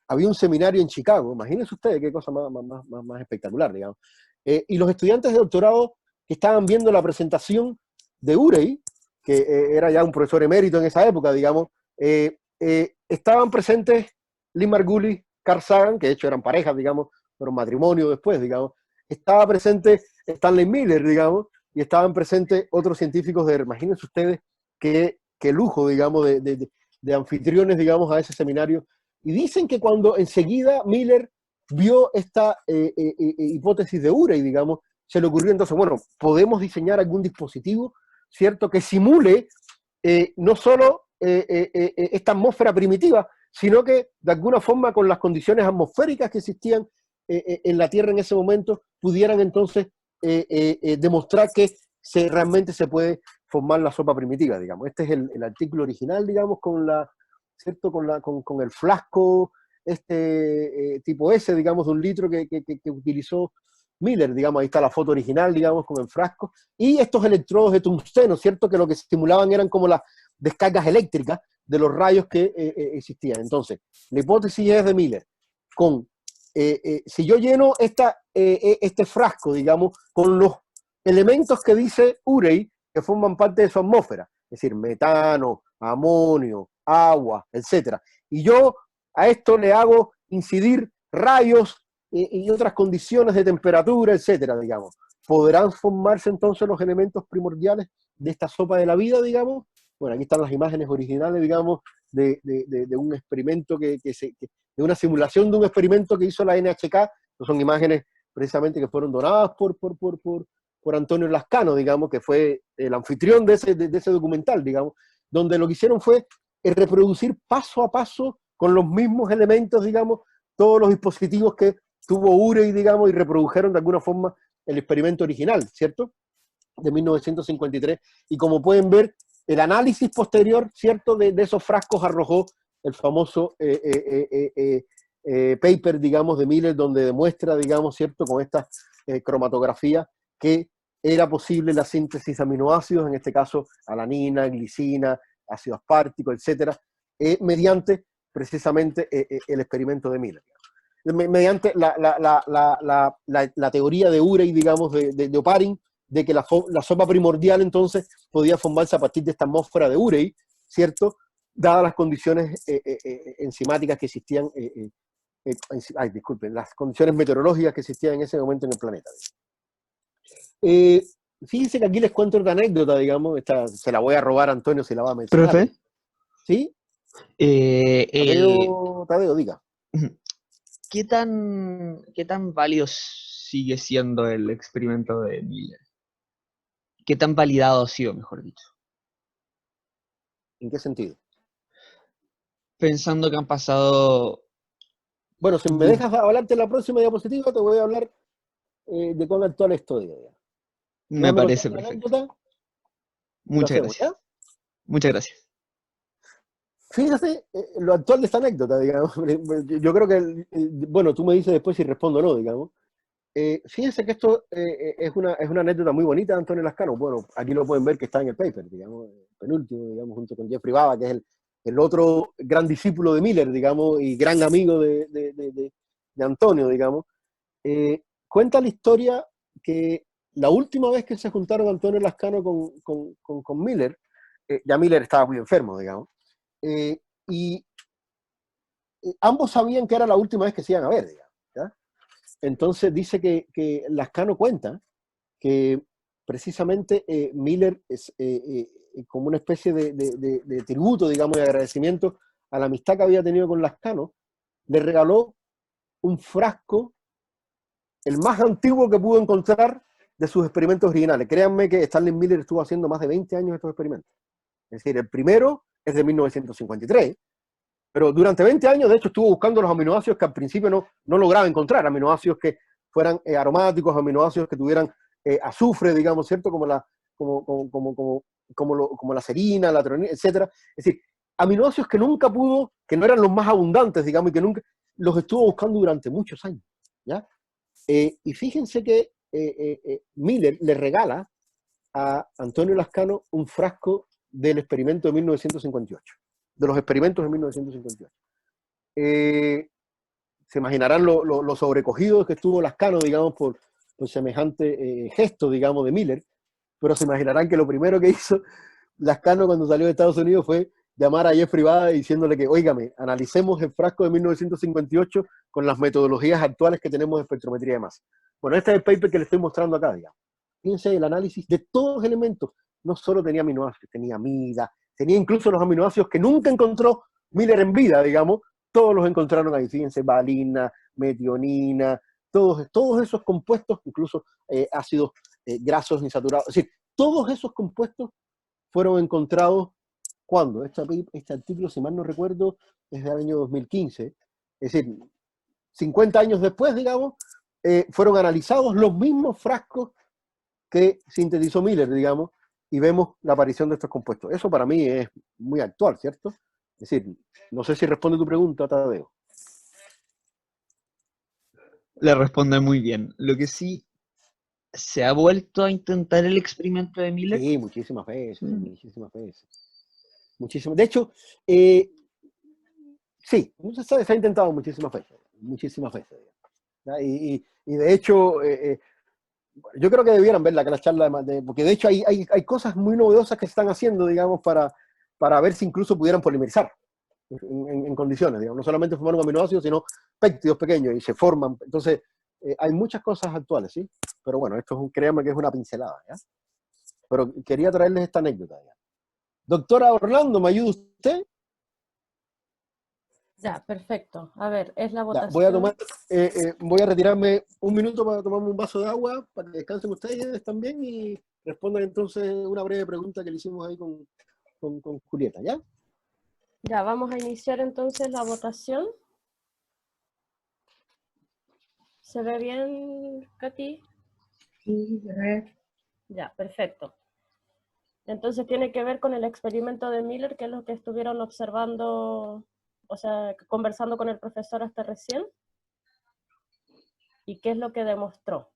había un seminario en Chicago, imagínense ustedes qué cosa más espectacular, digamos. Y los estudiantes de doctorado que estaban viendo la presentación de Urey, que era ya un profesor emérito en esa época, digamos, estaban presentes Lee Margulis, Carl Sagan, que de hecho eran parejas, digamos, pero matrimonio después, digamos. Estaba presente Stanley Miller, digamos, y estaban presentes otros científicos imagínense ustedes qué lujo, digamos, de anfitriones, digamos, a ese seminario. Y dicen que cuando enseguida Miller vio esta hipótesis de Urey, digamos, se le ocurrió entonces, bueno, podemos diseñar algún dispositivo, ¿cierto?, que simule no solo esta atmósfera primitiva, sino que de alguna forma con las condiciones atmosféricas que existían en la Tierra en ese momento, pudieran entonces demostrar que realmente se puede formar la sopa primitiva, digamos. Este es el artículo original, digamos, ¿cierto? Con el flasco tipo S, digamos, de 1 litro que utilizó Miller, digamos, ahí está la foto original, digamos, con el frasco, y estos electrodos de tungsteno, ¿cierto? Que lo que estimulaban eran como las descargas eléctricas de los rayos que existían. Entonces, la hipótesis es de Miller, si yo lleno este frasco, digamos, con los elementos que dice Urey, que forman parte de su atmósfera, es decir, metano, amonio, agua, etc. Y yo a esto le hago incidir rayos y otras condiciones de temperatura, etcétera, digamos. ¿Podrán formarse entonces los elementos primordiales de esta sopa de la vida, digamos? Bueno, aquí están las imágenes originales, digamos, de un experimento de una simulación de un experimento que hizo la NHK. Son imágenes precisamente que fueron donadas por Antonio Lascano, digamos, que fue el anfitrión de ese documental, digamos, donde lo que hicieron fue reproducir paso a paso, con los mismos elementos, digamos, todos los dispositivos que tuvo Urey, digamos, y reprodujeron de alguna forma el experimento original, ¿cierto?, de 1953. Y como pueden ver, el análisis posterior, ¿cierto?, de esos frascos arrojó el famoso paper, digamos, de Miller, donde demuestra, digamos, ¿cierto?, con esta cromatografía, que era posible la síntesis de aminoácidos, en este caso alanina, glicina, ácido aspartico, etcétera, mediante precisamente el experimento de Miller. Mediante la teoría de Urey, digamos, de Oparin, de que la sopa primordial entonces podía formarse a partir de esta atmósfera de Urey, ¿cierto?, dadas las condiciones enzimáticas que existían, las condiciones meteorológicas que existían en ese momento en el planeta. Fíjense que aquí les cuento otra anécdota, digamos, se la voy a robar a Antonio si la va a mencionar. ¿Profe? ¿Sí? Tadeo, diga. ¿Qué tan válido sigue siendo el experimento de Miller? ¿Qué tan validado ha sido, mejor dicho? ¿En qué sentido? Pensando que han pasado... Bueno, si me dejas hablarte en la próxima diapositiva, te voy a hablar de cuán actual estoy. Me parece perfecto. Muchas gracias. ¿Ya? Muchas gracias. Fíjate lo actual de esta anécdota, digamos. Yo creo que, bueno, tú me dices después si respondo o no, digamos. Fíjense que esto es una anécdota muy bonita de Antonio Lascano. Bueno, aquí lo pueden ver que está en el paper, digamos, penúltimo, digamos, junto con Jeffrey Baba, que es el otro gran discípulo de Miller, digamos, y gran amigo de Antonio, digamos. Cuenta la historia que la última vez que se juntaron Antonio Lascano con Miller, ya Miller estaba muy enfermo, digamos, y ambos sabían que era la última vez que se iban a ver, digamos, ¿ya? Entonces dice que Lascano cuenta que precisamente Miller es como una especie de tributo, digamos, de agradecimiento a la amistad que había tenido con Lascano, le regaló un frasco, el más antiguo que pudo encontrar de sus experimentos originales. Créanme que Stanley Miller estuvo haciendo más de 20 años estos experimentos. Es decir, el primero es de 1953, Pero durante 20 años, de hecho, estuvo buscando los aminoácidos que al principio no lograba encontrar, aminoácidos que fueran aromáticos, aminoácidos que tuvieran azufre, digamos, ¿cierto? Como la serina, la treonina, etcétera. Es decir, aminoácidos que nunca pudo, que no eran los más abundantes, digamos, y que nunca los estuvo buscando durante muchos años, ¿ya? Y fíjense que Miller le regala a Antonio Lascano un frasco del experimento de 1958, de los experimentos de 1958. Se imaginarán lo sobrecogido que estuvo Lascano, digamos, por semejante gesto, digamos, de Miller, pero se imaginarán que lo primero que hizo Lascano cuando salió de Estados Unidos fue llamar a Jeffrey Bada diciéndole que, óigame, analicemos el frasco de 1958 con las metodologías actuales que tenemos de espectrometría de masa. Bueno, este es el paper que le estoy mostrando acá, digamos. Fíjense el análisis de todos los elementos. No solo tenía aminoácidos, tenía amida, tenía incluso los aminoácidos que nunca encontró Miller en vida, digamos, todos los encontraron ahí. Fíjense, valina, metionina, todos esos compuestos, incluso ácidos grasos insaturados. Es decir, todos esos compuestos fueron encontrados, ¿cuándo? Este artículo, si mal no recuerdo, es del año 2015. Es decir, 50 años después, digamos, fueron analizados los mismos frascos que sintetizó Miller, digamos, y vemos la aparición de estos compuestos. Eso para mí es muy actual, ¿cierto? Es decir, no sé si responde tu pregunta, Tadeo. Le responde muy bien. Lo que sí, ¿se ha vuelto a intentar el experimento de Miller? Sí, muchísimas veces, muchísimas veces. Muchísimas. De hecho, sí, se ha intentado muchísimas veces, ¿ya? Y de hecho, yo creo que debieran verla, que la charla, porque de hecho hay cosas muy novedosas que se están haciendo, digamos, para ver si incluso pudieran polimerizar en condiciones, digamos, no solamente formar un aminoácido, sino péptidos pequeños y se forman. Entonces, hay muchas cosas actuales, ¿sí? Pero bueno, créanme que es una pincelada, ¿ya? Pero quería traerles esta anécdota, ¿ya? Doctora Orlando, ¿me ayuda usted? Ya, perfecto. A ver, es la Ya, votación. voy a retirarme un minuto para tomarme un vaso de agua, para que descansen ustedes también y respondan entonces una breve pregunta que le hicimos ahí con Julieta, ¿ya? Ya, vamos a iniciar entonces la votación. ¿Se ve bien, Katy? Sí, se ve. Ya, perfecto. Entonces tiene que ver con el experimento de Miller, que es lo que estuvieron observando, o sea, conversando con el profesor hasta recién. ¿Y qué es lo que demostró?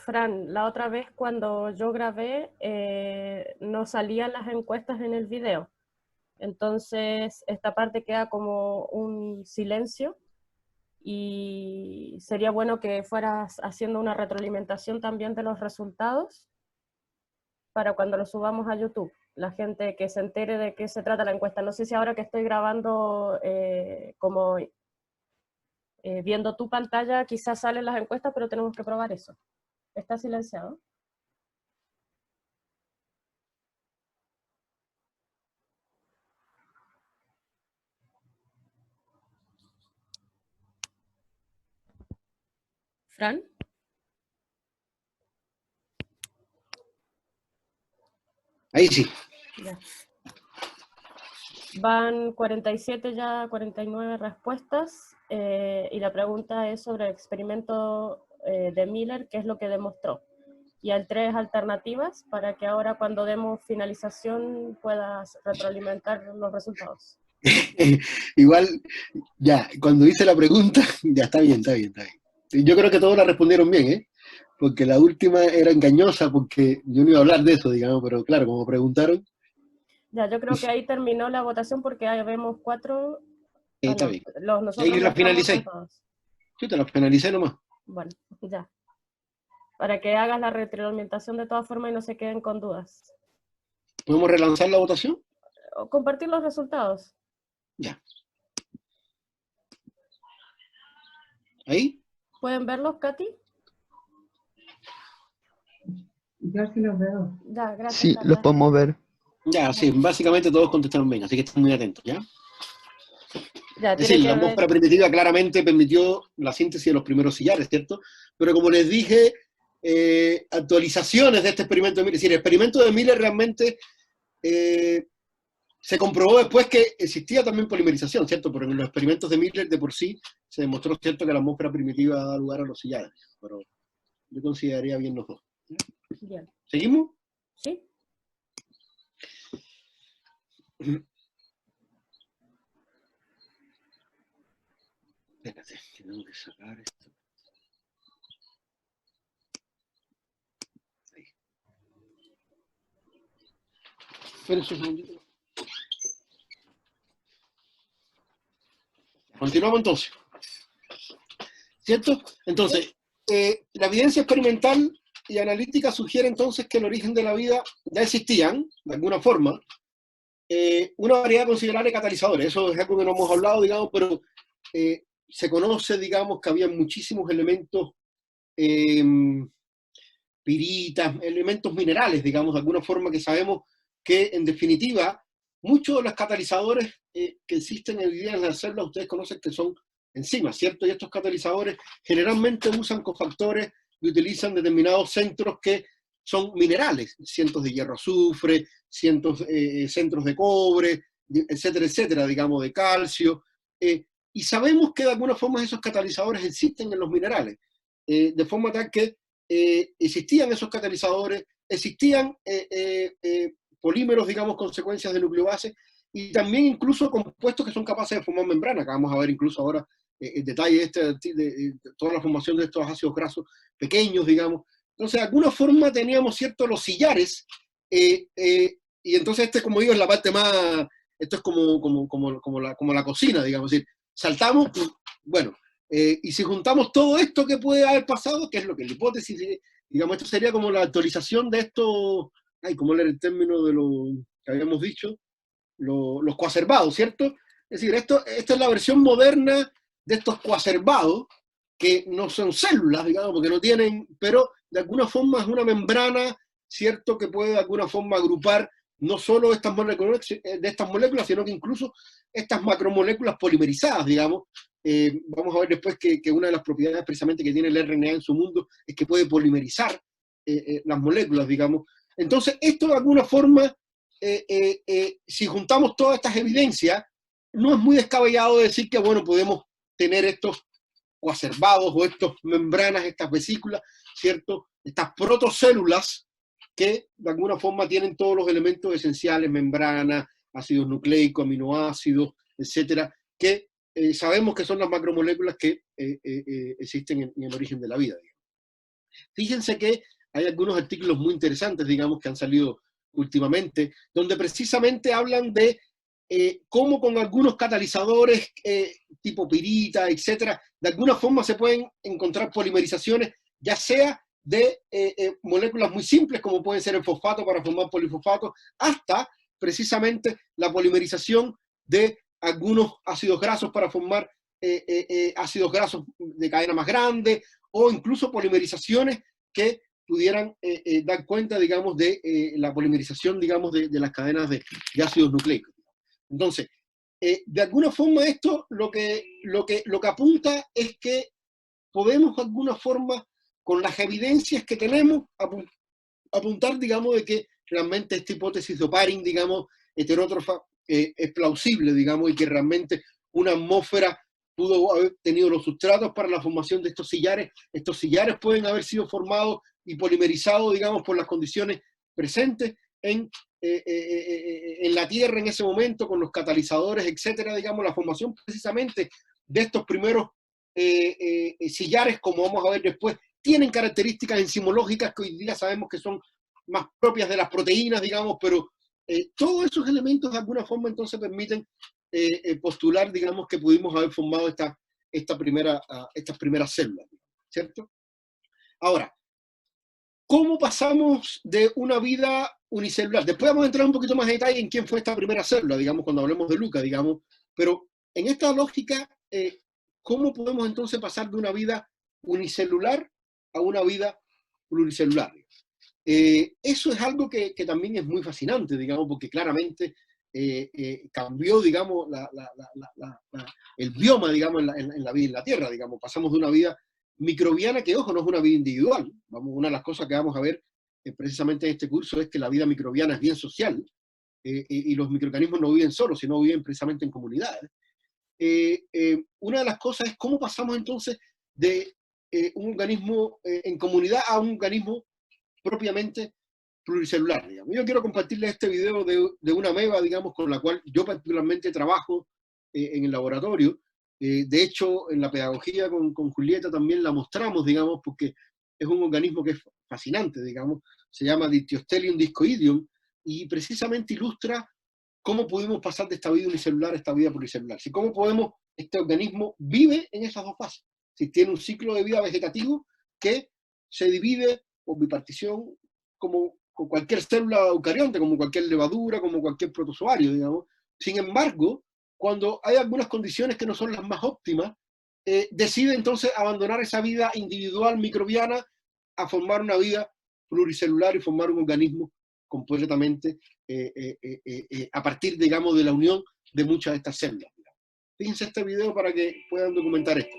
Fran, la otra vez cuando yo grabé no salían las encuestas en el video. Entonces esta parte queda como un silencio y sería bueno que fueras haciendo una retroalimentación también de los resultados para cuando lo subamos a YouTube. La gente que se entere de qué se trata la encuesta. No sé si ahora que estoy grabando como viendo tu pantalla quizás salen las encuestas, pero tenemos que probar eso. ¿Está silenciado? ¿Fran? Ahí sí. Ya. Van 47 ya, 49 respuestas, y la pregunta es sobre el experimento de Miller, qué es lo que demostró. Y hay 3 alternativas para que ahora cuando demos finalización puedas retroalimentar los resultados. Igual, ya, cuando hice la pregunta, ya está bien. Yo creo que todos la respondieron bien, ¿eh? Porque la última era engañosa, porque yo no iba a hablar de eso, digamos, pero claro, como preguntaron. Ya, yo creo que ahí terminó la votación porque ahí vemos 4. Está No, bien. nosotros Ahí no la estamos finalicé. contados. Yo te la finalicé nomás. Bueno, ya. Para que hagas la retroalimentación de todas formas y no se queden con dudas. ¿Podemos relanzar la votación? O compartir los resultados. Ya. ¿Ahí? ¿Pueden verlos, Katy? Yo sí los veo. Ya, gracias. Sí, Carla. los podemos ver. Ya, sí, básicamente todos contestaron bien, así que estén muy atentos, ¿ya? Ya, Es tiene decir, que la ver. atmósfera primitiva claramente permitió la síntesis de los primeros sillares, ¿cierto? Pero como les dije, actualizaciones de este experimento de Miller, es decir, el experimento de Miller realmente se comprobó después que existía también polimerización, ¿cierto? Pero en los experimentos de Miller de por sí se demostró, ¿cierto?, que la atmósfera primitiva da lugar a los sillares. Pero yo consideraría bien los dos. Bien. ¿Seguimos? ¿Sí? Espérate, que tengo que sacar esto. Ahí. Esperen un segundito. Continuamos entonces. ¿Cierto? Entonces, la evidencia experimental y analítica sugiere entonces que el origen de la vida ya existían, de alguna forma, una variedad considerable de catalizadores. Eso es algo que no hemos hablado, digamos, pero se conoce, digamos, que había muchísimos elementos, piritas, elementos minerales, digamos, de alguna forma, que sabemos que, en definitiva, muchos de los catalizadores que existen hoy día en las células, ustedes conocen que son enzimas, ¿cierto? Y estos catalizadores generalmente usan cofactores y utilizan determinados centros que son minerales, cientos de hierro azufre, cientos centros de cobre, etcétera, etcétera, digamos, de calcio. Y sabemos que de alguna forma esos catalizadores existen en los minerales, de forma tal que existían esos catalizadores, existían polímeros, digamos, consecuencias de nucleobase, y también incluso compuestos que son capaces de formar membrana, que vamos a ver incluso ahora el detalle de toda la formación de estos ácidos grasos pequeños, digamos. Entonces, de alguna forma teníamos, ¿cierto?, los sillares, y entonces como digo, es la parte más, esto es como la cocina, digamos, es decir, saltamos, bueno, y si juntamos todo esto que puede haber pasado, que es lo que la hipótesis, digamos, esto sería como la actualización de esto, ¿cómo era el término de lo que habíamos dicho? Los coacervados, ¿cierto? Es decir, esta es la versión moderna de estos coacervados, que no son células, digamos, porque no tienen, pero de alguna forma es una membrana, ¿cierto?, que puede de alguna forma agrupar no solo estas moléculas, sino que incluso estas macromoléculas polimerizadas, digamos. Vamos a ver después que una de las propiedades precisamente que tiene el RNA en su mundo es que puede polimerizar las moléculas, digamos. Entonces, esto de alguna forma, si juntamos todas estas evidencias, no es muy descabellado decir que, bueno, podemos tener estos coacervados o estas membranas, estas vesículas, ¿cierto? Estas protocélulas que de alguna forma tienen todos los elementos esenciales, membrana, ácidos nucleicos, aminoácidos, etcétera, que sabemos que son las macromoléculas que existen en el origen de la vida, digamos. Fíjense que hay algunos artículos muy interesantes, digamos, que han salido últimamente, donde precisamente hablan de cómo con algunos catalizadores tipo pirita, etcétera, de alguna forma se pueden encontrar polimerizaciones, ya sea de moléculas muy simples, como pueden ser el fosfato para formar polifosfatos, hasta precisamente la polimerización de algunos ácidos grasos para formar ácidos grasos de cadena más grande, o incluso polimerizaciones que pudieran dar cuenta, digamos, de la polimerización, digamos, de las cadenas de ácidos nucleicos. Entonces, de alguna forma esto lo que apunta es que podemos de alguna forma, con las evidencias que tenemos, apuntar, digamos, de que realmente esta hipótesis de Oparin, digamos, heterótrofa, es plausible, digamos, y que realmente una atmósfera pudo haber tenido los sustratos para la formación de estos sillares. Estos sillares pueden haber sido formados y polimerizados, digamos, por las condiciones presentes en la Tierra en ese momento, con los catalizadores, etcétera, digamos, la formación precisamente de estos primeros sillares, como vamos a ver después, tienen características enzimológicas que hoy día sabemos que son más propias de las proteínas, digamos, pero todos esos elementos de alguna forma entonces permiten postular, digamos, que pudimos haber formado estas primeras células, ¿cierto? Ahora, ¿cómo pasamos de una vida unicelular? Después vamos a entrar un poquito más en detalle en quién fue esta primera célula, digamos, cuando hablemos de Luca, digamos, pero en esta lógica, ¿cómo podemos entonces pasar de una vida unicelular a una vida pluricelular? Eso es algo que también es muy fascinante, digamos, porque claramente cambió, digamos, el bioma, digamos, en la vida en la Tierra, digamos. Pasamos de una vida microbiana, que ojo, no es una vida individual. Vamos, una de las cosas que vamos a ver precisamente en este curso es que la vida microbiana es bien social, y los microorganismos no viven solos, sino viven precisamente en comunidades. Una de las cosas es cómo pasamos entonces de un organismo en comunidad a un organismo propiamente pluricelular, digamos. Yo quiero compartirles este video de una ameba, digamos, con la cual yo particularmente trabajo en el laboratorio. De hecho, en la pedagogía con Julieta también la mostramos, digamos, porque es un organismo que es fascinante, digamos. Se llama Dictyostelium discoideum y precisamente ilustra cómo pudimos pasar de esta vida unicelular a esta vida pluricelular. Si cómo podemos, este organismo vive en esas dos fases. Si tiene un ciclo de vida vegetativo que se divide por bipartición como con cualquier célula eucarionte, como cualquier levadura, como cualquier protozoario, digamos. Sin embargo, cuando hay algunas condiciones que no son las más óptimas, decide entonces abandonar esa vida individual microbiana a formar una vida pluricelular y formar un organismo completamente a partir, digamos, de la unión de muchas de estas células. Fíjense este video para que puedan documentar esto.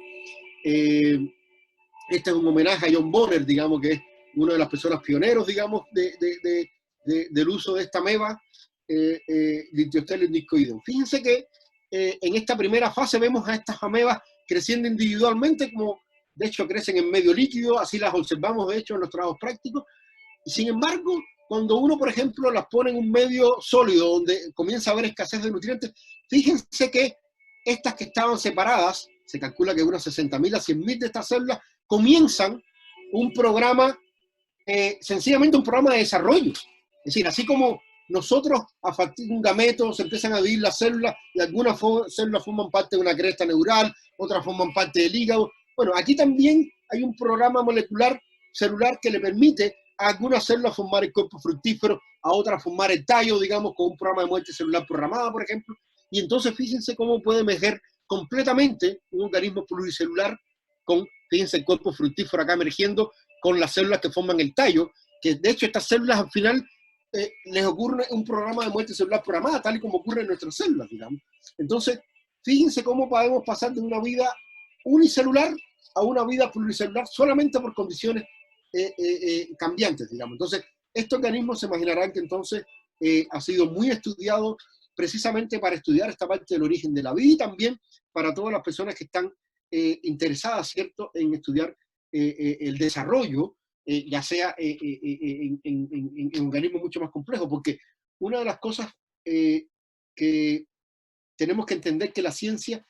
Este es un homenaje a John Bonner, digamos, que es una de las personas pioneros, digamos, del uso de esta ameba, Dictyostelium discoideum. Fíjense que en esta primera fase vemos a estas amebas creciendo individualmente, como de hecho crecen en medio líquido, así las observamos de hecho en los trabajos prácticos. Sin embargo, cuando uno, por ejemplo, las pone en un medio sólido, donde comienza a haber escasez de nutrientes, fíjense que estas que estaban separadas, se calcula que unas 60.000 a 100.000 de estas células, comienzan un programa, sencillamente un programa de desarrollo. Es decir, así como nosotros a partir de un gameto se empiezan a dividir las células, y algunas células forman parte de una cresta neural, otras forman parte del hígado. Bueno, aquí también hay un programa molecular celular que le permite a algunas células formar el cuerpo fructífero, a otras formar el tallo, digamos, con un programa de muerte celular programada, por ejemplo. Y entonces fíjense cómo puede emerger completamente un organismo pluricelular con, fíjense, el cuerpo fructífero acá emergiendo con las células que forman el tallo, que de hecho estas células al final les ocurre un programa de muerte celular programada, tal y como ocurre en nuestras células, digamos. Entonces, fíjense cómo podemos pasar de una vida unicelular a una vida pluricelular solamente por condiciones cambiantes, digamos. Entonces, este organismo se imaginarán que entonces ha sido muy estudiado precisamente para estudiar esta parte del origen de la vida y también para todas las personas que están interesadas, ¿cierto?, en estudiar el desarrollo, ya sea en organismos mucho más complejos, porque una de las cosas que tenemos que entender que la ciencia,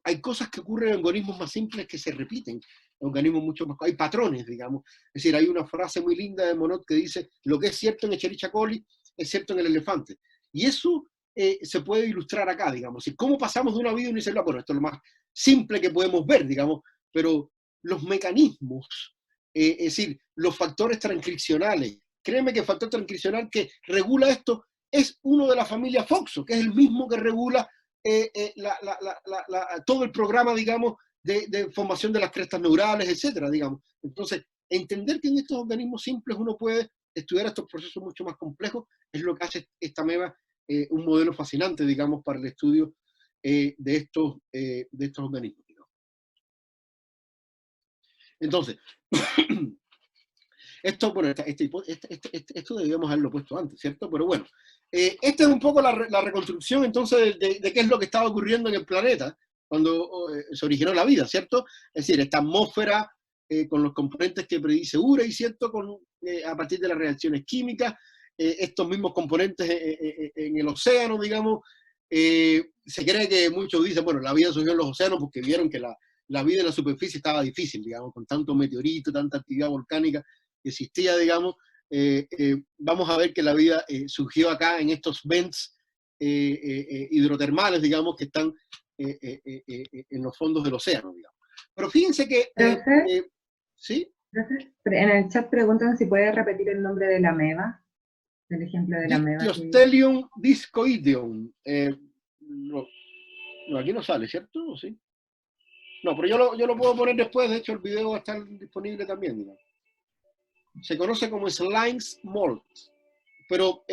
hay cosas que ocurren en organismos más simples que se repiten, en organismos mucho más, hay patrones, digamos. Es decir, hay una frase muy linda de Monod que dice, lo que es cierto en Escherichia coli es cierto en el elefante. Y eso se puede ilustrar acá, digamos. ¿Y cómo pasamos de una vida unicelular? Bueno, esto es lo más simple que podemos ver, digamos, pero los mecanismos, es decir, los factores transcripcionales, créeme que el factor transcripcional que regula esto es uno de la familia FOXO, que es el mismo que regula todo el programa, digamos, de formación de las crestas neurales, etcétera, digamos. Entonces, entender que en estos organismos simples uno puede estudiar estos procesos mucho más complejos es lo que hace esta ameba un modelo fascinante, digamos, para el estudio de estos organismos, digamos. Entonces, esto, bueno, esto debíamos haberlo puesto antes, ¿cierto? Pero bueno, esta es un poco la reconstrucción entonces de qué es lo que estaba ocurriendo en el planeta cuando se originó la vida, ¿cierto? Es decir, esta atmósfera con los componentes que predice Urey, ¿cierto? A partir de las reacciones químicas, estos mismos componentes en el océano, digamos. Se cree que muchos dicen, bueno, la vida surgió en los océanos porque vieron que la vida en la superficie estaba difícil, digamos, con tanto meteorito, tanta actividad volcánica que existía, digamos. Vamos a ver que la vida surgió acá en estos vents hidrotermales, digamos, que están en los fondos del océano, digamos. Pero fíjense que... ¿sí? En el chat preguntan si puede repetir el nombre de la ameba, el ejemplo de la ameba. Dictyostelium discoideum. No, aquí no sale, ¿cierto? ¿O sí? No, pero yo lo puedo poner después, de hecho el video va a estar disponible también, digamos. Se conoce como Slimes mold, pero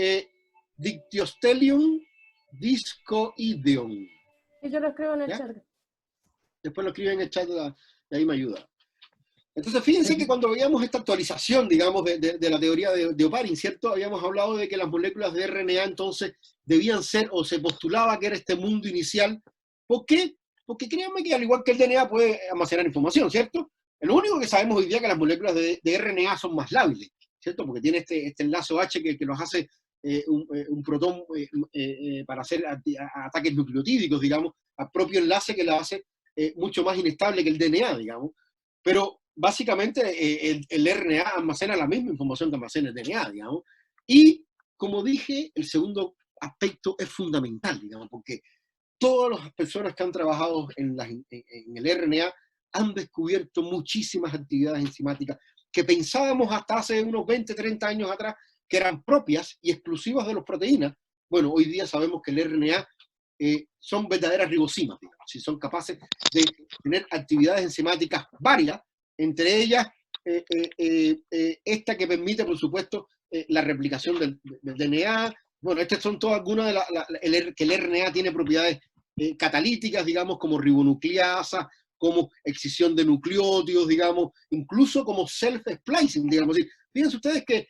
Dictyostelium Discoideon. Y yo lo escribo en el ¿Ya? chat. Después lo escriben en el chat, y ahí me ayuda. Entonces, fíjense que cuando veíamos esta actualización, digamos, de la teoría de Oparin, ¿cierto? Habíamos hablado de que las moléculas de RNA entonces debían ser, o se postulaba que era este mundo inicial. ¿Por qué? Porque créanme que al igual que el DNA puede almacenar información, ¿cierto? Lo único que sabemos hoy día es que las moléculas de RNA son más lábiles, ¿cierto? Porque tiene este enlace H que los hace un protón para hacer ataques nucleotídicos, digamos, al propio enlace que la hace mucho más inestable que el DNA, digamos. Pero básicamente el RNA almacena la misma información que almacena el DNA, digamos. Y, como dije, el segundo aspecto es fundamental, digamos, porque todas las personas que han trabajado en el RNA han descubierto muchísimas actividades enzimáticas que pensábamos hasta hace unos 20, 30 años atrás que eran propias y exclusivas de las proteínas. Bueno, hoy día sabemos que el RNA son verdaderas ribosimas, digamos, si son capaces de tener actividades enzimáticas varias, entre ellas esta que permite, por supuesto, la replicación del DNA. Bueno, estas son todas algunas de que el RNA tiene propiedades catalíticas, digamos, como ribonucleasa, como excisión de nucleótidos, digamos, incluso como self-splicing, digamos. Fíjense ustedes que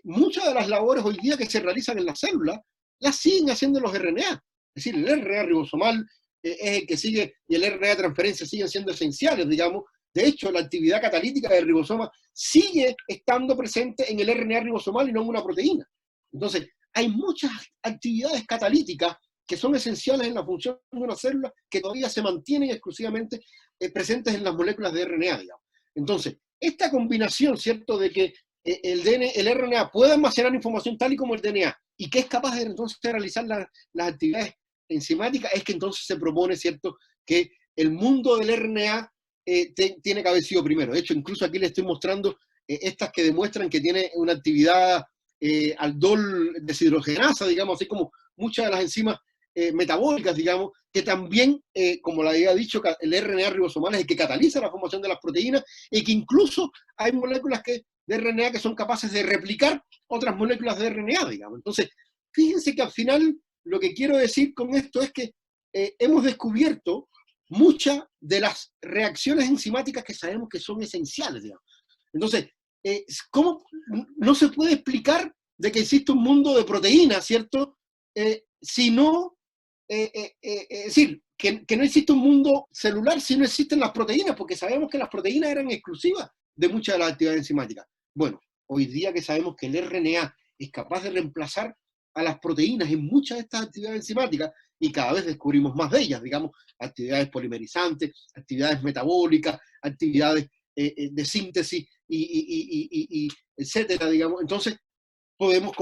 muchas de las labores hoy día que se realizan en las células, las siguen haciendo los RNA. Es decir, el RNA ribosomal es el que sigue, y el RNA de transferencia siguen siendo esenciales, digamos. De hecho, la actividad catalítica del ribosoma sigue estando presente en el RNA ribosomal y no en una proteína. Entonces, hay muchas actividades catalíticas que son esenciales en la función de una célula que todavía se mantienen exclusivamente presentes en las moléculas de RNA, digamos. Entonces, esta combinación, ¿cierto?, de que el RNA puede almacenar información tal y como el DNA y que es capaz de entonces realizar las actividades enzimáticas, es que entonces se propone, ¿cierto?, que el mundo del RNA tiene que haber sido primero. De hecho, incluso aquí les estoy mostrando estas que demuestran que tiene una actividad aldol deshidrogenasa, digamos, así como muchas de las enzimas metabólicas, digamos, que también, como le había dicho, el RNA ribosomal es el que cataliza la formación de las proteínas y que incluso hay moléculas de RNA que son capaces de replicar otras moléculas de RNA, digamos. Entonces, fíjense que al final lo que quiero decir con esto es que hemos descubierto muchas de las reacciones enzimáticas que sabemos que son esenciales, digamos. Entonces, ¿cómo no se puede explicar de que existe un mundo de proteínas, ¿cierto? Si no, es decir, que no existe un mundo celular si no existen las proteínas, porque sabemos que las proteínas eran exclusivas de muchas de las actividades enzimáticas. Bueno, hoy día que sabemos que el RNA es capaz de reemplazar a las proteínas en muchas de estas actividades enzimáticas, y cada vez descubrimos más de ellas, digamos, actividades polimerizantes, actividades metabólicas, actividades de síntesis, y etcétera, digamos. Entonces, podemos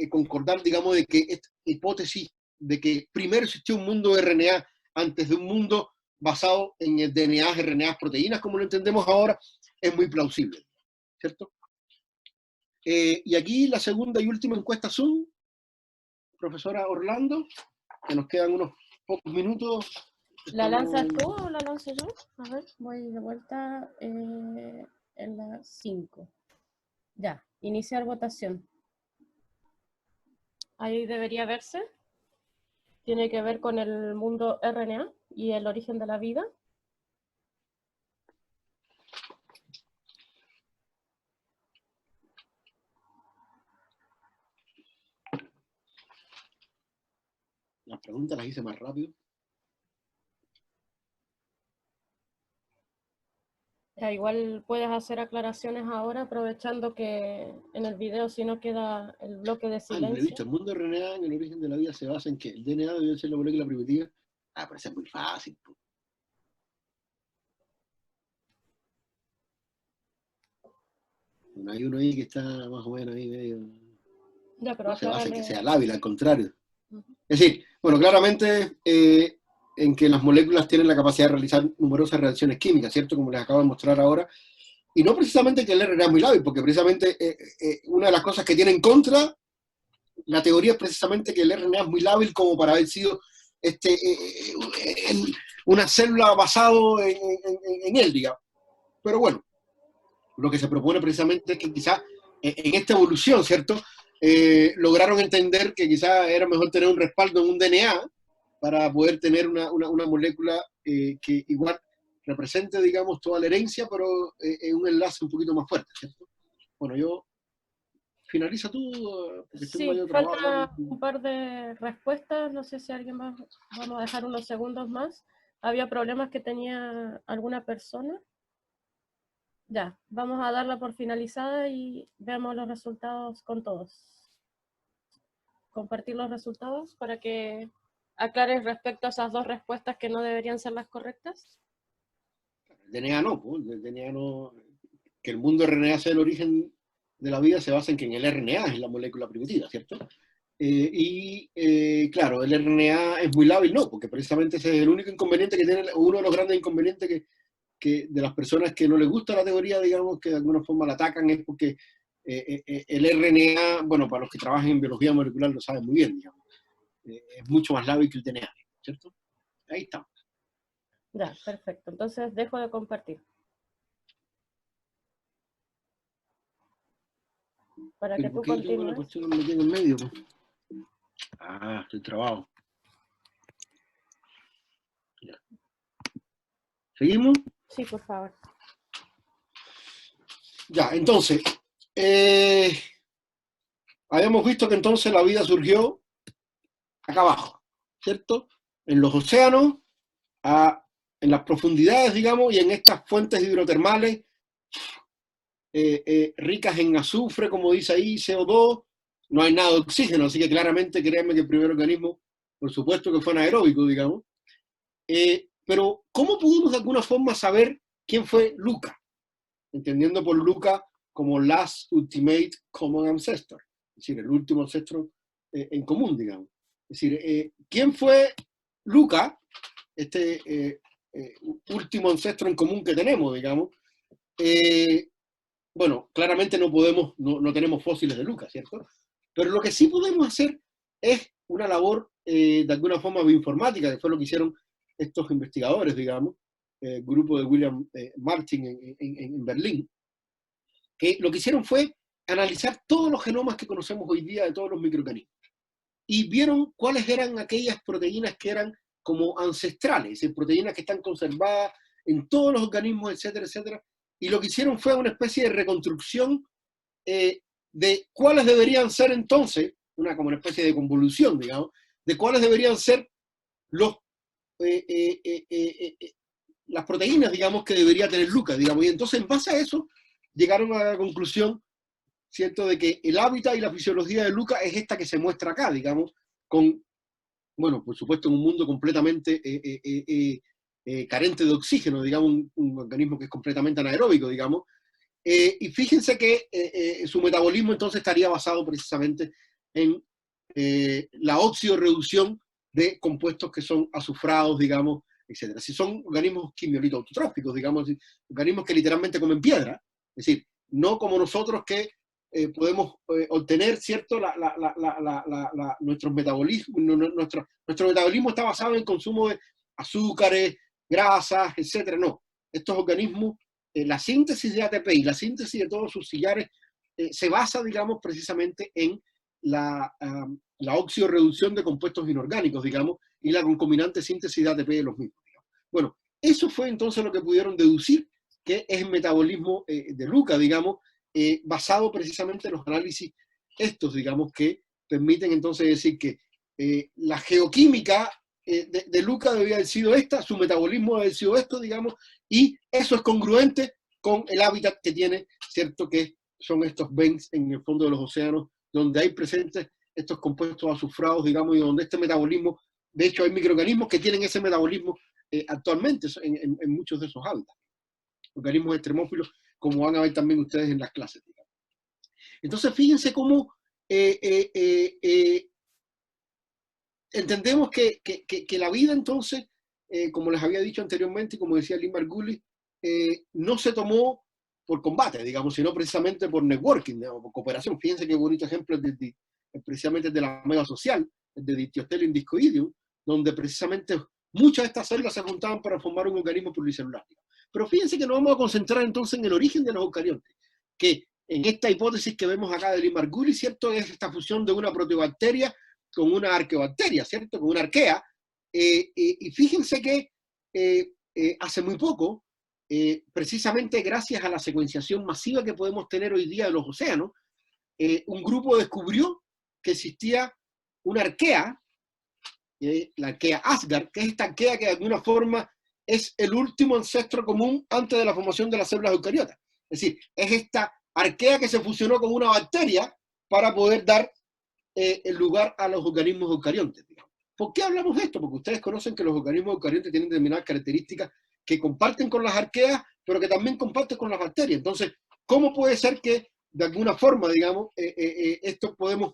concordar, digamos, de que esta hipótesis de que primero existió un mundo de RNA antes de un mundo basado en el DNA, RNA, proteínas, como lo entendemos ahora, es muy plausible, ¿cierto? Y aquí la segunda y última encuesta Zoom, profesora Orlando, que nos quedan unos pocos minutos. ¿La lanzas tú o la lanzo yo? A ver, voy de vuelta en la 5. Ya, iniciar votación. Ahí debería verse. Tiene que ver con el mundo RNA y el origen de la vida. Las preguntas las hice más rápido. Ya, igual puedes hacer aclaraciones ahora, aprovechando que en el video si no queda el bloque de silencio. Visto, el mundo RNA en el origen de la vida se basa en que el DNA debe ser la molécula primitiva. Pero eso es muy fácil. Bueno, hay uno ahí que está más o menos ahí medio... Ya, pero no se basa en que aclárale. sea lábil, al contrario. Es decir, bueno, claramente en que las moléculas tienen la capacidad de realizar numerosas reacciones químicas, ¿cierto? Como les acabo de mostrar ahora. Y no precisamente que el RNA es muy lábil, porque precisamente una de las cosas que tiene en contra la teoría es precisamente que el RNA es muy lábil como para haber sido una célula basado en él, digamos. Pero bueno, lo que se propone precisamente es que quizás en esta evolución, ¿cierto? lograron entender que quizás era mejor tener un respaldo en un DNA para poder tener una molécula que igual represente, digamos, toda la herencia, pero en un enlace un poquito más fuerte, ¿cierto? Bueno, yo... Finaliza tú, porque tengo Sí, mayor trabajo. falta un par de respuestas, no sé si alguien más, vamos a dejar unos segundos más. ¿Había problemas que tenía alguna persona? Ya, vamos a darla por finalizada y veamos los resultados con todos. Compartir los resultados para que aclares respecto a esas dos respuestas que no deberían ser las correctas. El DNA no, pues, el DNA no, que el mundo RNA sea el origen de la vida se basa en que en el RNA es la molécula primitiva, ¿cierto? Claro, el RNA es muy lábil, no, porque precisamente ese es el único inconveniente que tiene, uno de los grandes inconvenientes que de las personas que no les gusta la teoría, digamos, que de alguna forma la atacan, es porque el RNA, bueno, para los que trabajan en biología molecular lo saben muy bien, digamos, es mucho más lábil que el DNA, ¿cierto? Ahí está. Ya, perfecto. Entonces dejo de compartir. Para que tú ¿Por qué tengo continúes. la cuestión metida en el medio? Pues? Ah, estoy trabado. Ya. ¿Seguimos? Sí, por favor. Ya, entonces, habíamos visto que entonces la vida surgió acá abajo, ¿cierto? En los océanos, en las profundidades, digamos, y en estas fuentes hidrotermales ricas en azufre, como dice ahí, CO2, no hay nada de oxígeno, así que claramente créanme que el primer organismo, por supuesto que fue anaeróbico, digamos. Pero, ¿cómo pudimos de alguna forma saber quién fue Luca? Entendiendo por Luca como Last Ultimate Common Ancestor, es decir, el último ancestro en común, digamos. Es decir, ¿quién fue Luca, este último ancestro en común que tenemos, digamos? Bueno, claramente no tenemos fósiles de Luca, ¿cierto? Pero lo que sí podemos hacer es una labor de alguna forma bioinformática, que fue lo que hicieron estos investigadores, digamos, el grupo de William Martin en Berlín, que lo que hicieron fue analizar todos los genomas que conocemos hoy día de todos los microorganismos. Y vieron cuáles eran aquellas proteínas que eran como ancestrales, es decir, proteínas que están conservadas en todos los organismos, etcétera, etcétera. Y lo que hicieron fue una especie de reconstrucción de cuáles deberían ser entonces, como una especie de convolución, digamos, de cuáles deberían ser las proteínas, digamos, que debería tener Luca, digamos. Y entonces, en base a eso, llegaron a la conclusión, ¿cierto?, de que el hábitat y la fisiología de Luca es esta que se muestra acá, digamos, con, bueno, por supuesto, en un mundo completamente carente de oxígeno, digamos, un organismo que es completamente anaeróbico, digamos. Y fíjense que su metabolismo entonces estaría basado precisamente en la oxidorreducción de compuestos que son azufrados, digamos, etc. Si son organismos quimiolitos autotróficos, digamos, organismos que literalmente comen piedra, es decir, no como nosotros que podemos obtener, ¿cierto?, nuestro metabolismo está basado en el consumo de azúcares, grasas, etcétera. No, estos organismos, la síntesis de ATP y la síntesis de todos sus sillares se basa, digamos, precisamente en la oxidorreducción de compuestos inorgánicos, digamos, y la concominante síntesis de ATP de los mismos, digamos. Bueno, eso fue entonces lo que pudieron deducir que es el metabolismo de Luca, digamos, basado precisamente en los análisis estos, digamos, que permiten entonces decir que la geoquímica de Luca debía haber sido esta, su metabolismo debe haber sido esto, digamos, y eso es congruente con el hábitat que tiene, ¿cierto?, que son estos vents en el fondo de los océanos, donde hay presentes estos compuestos azufrados, digamos, y donde este metabolismo, de hecho hay microorganismos que tienen ese metabolismo actualmente en muchos de esos hábitats. Organismos extremófilos, como van a ver también ustedes en las clases, digamos. Entonces, fíjense cómo entendemos que la vida, entonces, como les había dicho anteriormente, y como decía Lynn Margulis, no se tomó por combate, digamos, sino precisamente por networking, digamos, por cooperación. Fíjense qué bonito ejemplo es precisamente de la mega social, de Dictyostelium discoideum, donde precisamente muchas de estas células se juntaban para formar un organismo pluricelular. Pero fíjense que nos vamos a concentrar entonces en el origen de los eucariontes, que en esta hipótesis que vemos acá de Lee Margulis, ¿cierto? Es esta fusión de una proteobacteria con una arqueobacteria, ¿cierto? Con una arquea. Y fíjense que hace muy poco, precisamente gracias a la secuenciación masiva que podemos tener hoy día de los océanos, un grupo descubrió que existía una arquea, la arquea Asgard, que es esta arquea que de alguna forma es el último ancestro común antes de la formación de las células eucariotas. Es decir, es esta arquea que se fusionó con una bacteria para poder dar el lugar a los organismos eucariontes, digamos. ¿Por qué hablamos de esto? Porque ustedes conocen que los organismos eucariontes tienen determinadas características que comparten con las arqueas, pero que también comparten con las bacterias. Entonces, ¿cómo puede ser que de alguna forma, digamos, esto podemos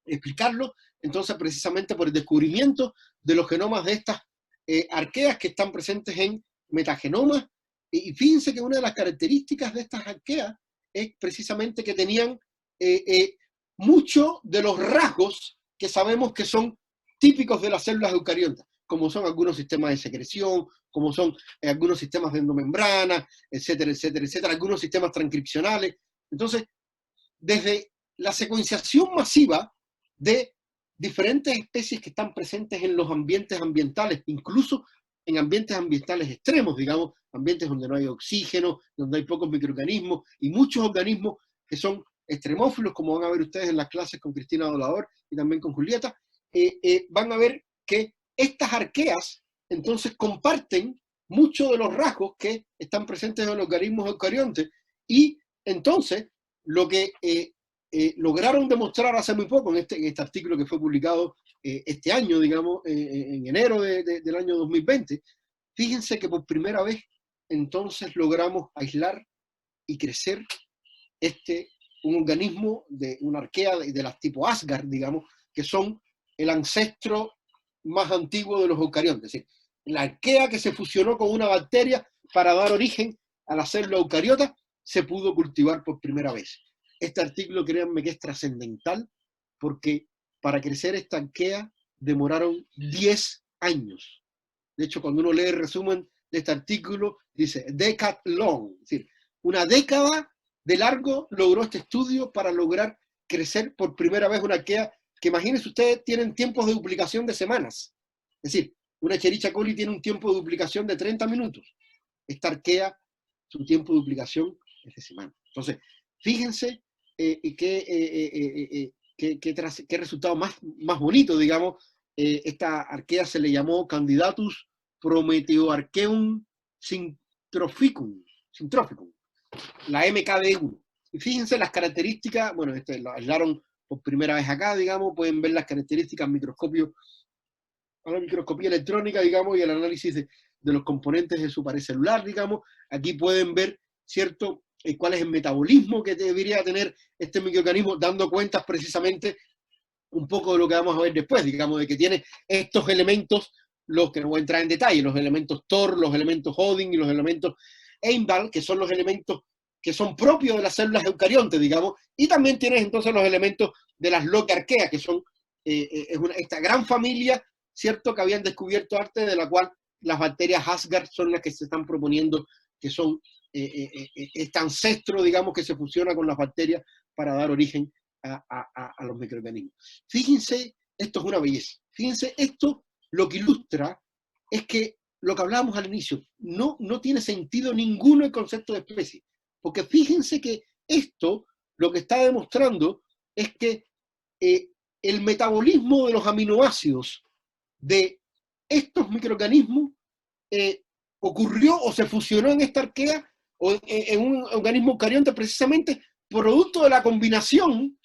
explicarlo? Entonces, precisamente por el descubrimiento de los genomas de estas arqueas que están presentes en metagenomas. Y fíjense que una de las características de estas arqueas es precisamente que tenían muchos de los rasgos que sabemos que son típicos de las células eucariotas, como son algunos sistemas de secreción, como son algunos sistemas de endomembrana, etcétera, etcétera, etcétera, algunos sistemas transcripcionales. Entonces, desde la secuenciación masiva de diferentes especies que están presentes en los ambientes ambientales, incluso en ambientes ambientales extremos, digamos, ambientes donde no hay oxígeno, donde hay pocos microorganismos, y muchos organismos que son extremófilos, como van a ver ustedes en las clases con Cristina Dolador y también con Julieta, van a ver que estas arqueas entonces comparten muchos de los rasgos que están presentes en los organismos eucariontes, y entonces lo que lograron demostrar hace muy poco, en este artículo que fue publicado este año, digamos, en enero del año 2020, fíjense que por primera vez entonces logramos aislar y crecer un organismo de una arquea de las tipo Asgard, digamos, que son el ancestro más antiguo de los eucariontes. Es decir, la arquea que se fusionó con una bacteria para dar origen a la célula eucariota se pudo cultivar por primera vez. Este artículo, créanme que es trascendental, porque para crecer esta arquea demoraron 10 años. De hecho, cuando uno lee el resumen de este artículo, dice decade long, es decir, una década de largo logró este estudio para lograr crecer por primera vez una arquea que, imagínense ustedes, tienen tiempos de duplicación de semanas. Es decir, una Escherichia coli tiene un tiempo de duplicación de 30 minutos. Esta arquea, su tiempo de duplicación es de semana. Entonces, fíjense qué resultado más bonito, digamos. Esta arquea se le llamó Candidatus Prometeoarcheum syntrophicum, la MKD1. Y fíjense las características, bueno, lo aislaron por primera vez acá, digamos, pueden ver las características a la microscopía electrónica, digamos, y el análisis de los componentes de su pared celular, digamos. Aquí pueden ver, ¿cierto?, cuál es el metabolismo que debería tener este microorganismo, dando cuentas precisamente un poco de lo que vamos a ver después, digamos, de que tiene estos elementos, los que no voy a entrar en detalle, los elementos TOR, los elementos Hodgkin y los elementos Heimdall, que son los elementos que son propios de las células eucariontes, digamos, y también tienes entonces los elementos de las locarqueas, que son esta gran familia, ¿cierto?, que habían descubierto antes, de la cual las bacterias Asgard son las que se están proponiendo, que son este ancestro, digamos, que se fusiona con las bacterias para dar origen a los microorganismos. Fíjense, esto es una belleza. Fíjense, esto lo que ilustra es que lo que hablábamos al inicio, no tiene sentido ninguno el concepto de especie. Porque fíjense que esto lo que está demostrando es que el metabolismo de los aminoácidos de estos microorganismos ocurrió o se fusionó en esta arquea o en un organismo eucarionte precisamente producto de la combinación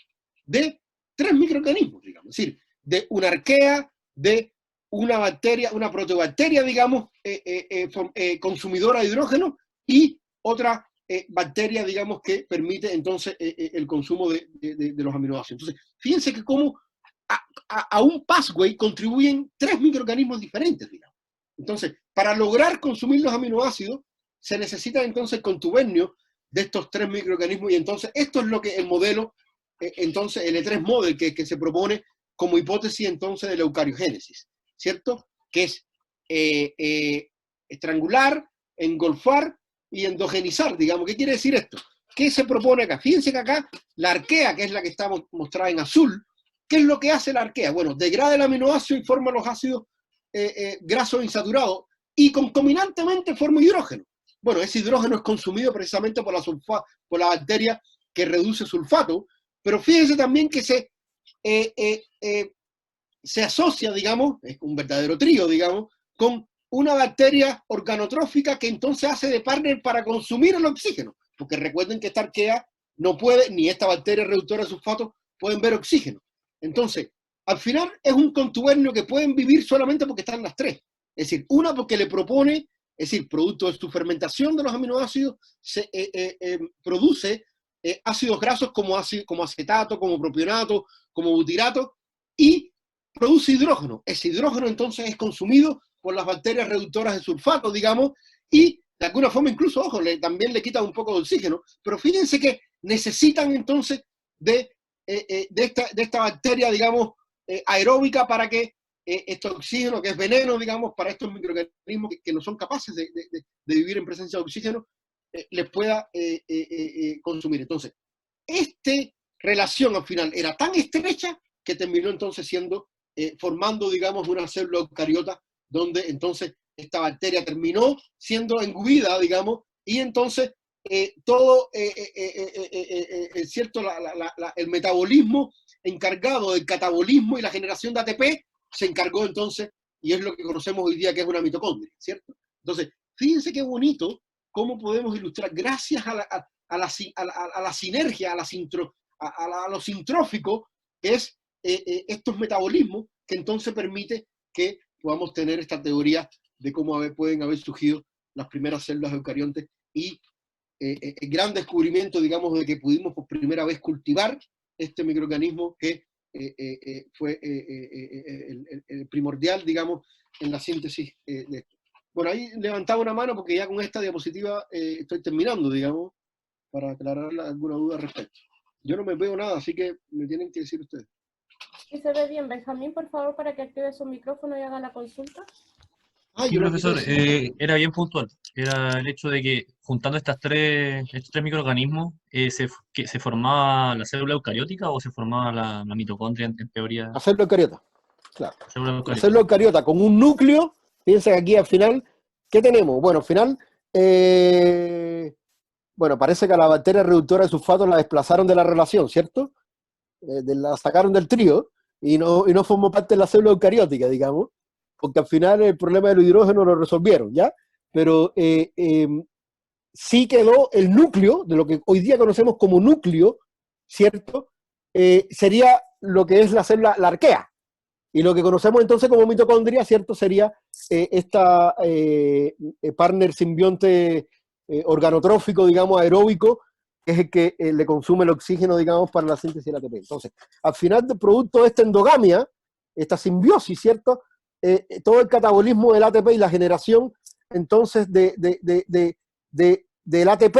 de 3 microorganismos, digamos. Es decir, de una arquea, de una bacteria, una proteobacteria, digamos, consumidora de hidrógeno, y otra bacteria, digamos, que permite entonces el consumo de los aminoácidos. Entonces, fíjense que como a un pathway contribuyen 3 microorganismos diferentes, digamos. Entonces, para lograr consumir los aminoácidos, se necesita entonces contubernio de estos 3 microorganismos, y entonces esto es lo que el modelo, entonces el E3 model que se propone como hipótesis entonces de la eucariogénesis, ¿cierto? Que es estrangular, engolfar y endogenizar, digamos. ¿Qué quiere decir esto? ¿qué se propone acá? Fíjense que acá la arquea, que es la que está mostrada en azul, ¿qué es lo que hace la arquea? Bueno, degrada el aminoácido y forma los ácidos grasos insaturados y concominantemente forma hidrógeno. Bueno, ese hidrógeno es consumido precisamente por la bacteria que reduce sulfato, pero fíjense también que se asocia, digamos, es un verdadero trío, digamos, con una bacteria organotrófica que entonces hace de partner para consumir el oxígeno, porque recuerden que esta arquea no puede, ni esta bacteria reductora de sulfato, pueden ver oxígeno. Entonces, al final es un contubernio que pueden vivir solamente porque están las tres. Es decir, una porque le propone, es decir, producto de su fermentación de los aminoácidos, produce ácidos grasos como acetato, como propionato, como butirato, y produce hidrógeno. Ese hidrógeno entonces es consumido por las bacterias reductoras de sulfato, digamos, y de alguna forma incluso, ojo, también le quitan un poco de oxígeno, pero fíjense que necesitan entonces de esta bacteria, digamos, aeróbica para que este oxígeno, que es veneno, digamos, para estos microorganismos que no son capaces de vivir en presencia de oxígeno, les pueda consumir. Entonces, esta relación al final era tan estrecha que terminó entonces formando, digamos, una célula eucariota, donde entonces esta bacteria terminó siendo engulida, digamos, y entonces todo, ¿cierto? El metabolismo encargado del catabolismo y la generación de ATP se encargó entonces, y es lo que conocemos hoy día que es una mitocondria, ¿cierto? Entonces, fíjense qué bonito cómo podemos ilustrar, gracias a la sinergia, a lo sintrófico, que es estos metabolismos, que entonces permite que podamos tener esta teoría de cómo pueden haber surgido las primeras células eucariontes y el gran descubrimiento, digamos, de que pudimos por primera vez cultivar este microorganismo que fue el primordial, digamos, en la síntesis de esto. Bueno, ahí levantaba una mano porque ya con esta diapositiva estoy terminando, digamos, para aclarar alguna duda al respecto. Yo no me veo nada, así que me tienen que decir ustedes. Sí se ve bien. Benjamín, por favor, para que active su micrófono y haga la consulta. Sí, profesor, era bien puntual. Era el hecho de que juntando estos tres microorganismos, ¿se formaba la célula eucariótica o se formaba la mitocondria en teoría? La célula eucariota, claro. Célula La eucariota. célula eucariota con un núcleo, fíjense que aquí al final, ¿qué tenemos? Bueno, al final, bueno, parece que a la bacteria reductora de sulfato la desplazaron de la relación, ¿cierto? La sacaron del trío y no formó parte de la célula eucariótica, digamos, porque al final el problema del hidrógeno lo resolvieron, ¿ya? Pero sí quedó el núcleo, de lo que hoy día conocemos como núcleo, ¿cierto? Sería lo que es la célula, la arquea. Y lo que conocemos entonces como mitocondria, ¿cierto? Sería esta partner simbionte organotrófico, digamos, aeróbico, que es el que le consume el oxígeno, digamos, para la síntesis del ATP. Entonces, al final del producto de esta endogamia, esta simbiosis, ¿cierto? Todo el catabolismo del ATP y la generación, entonces, del ATP,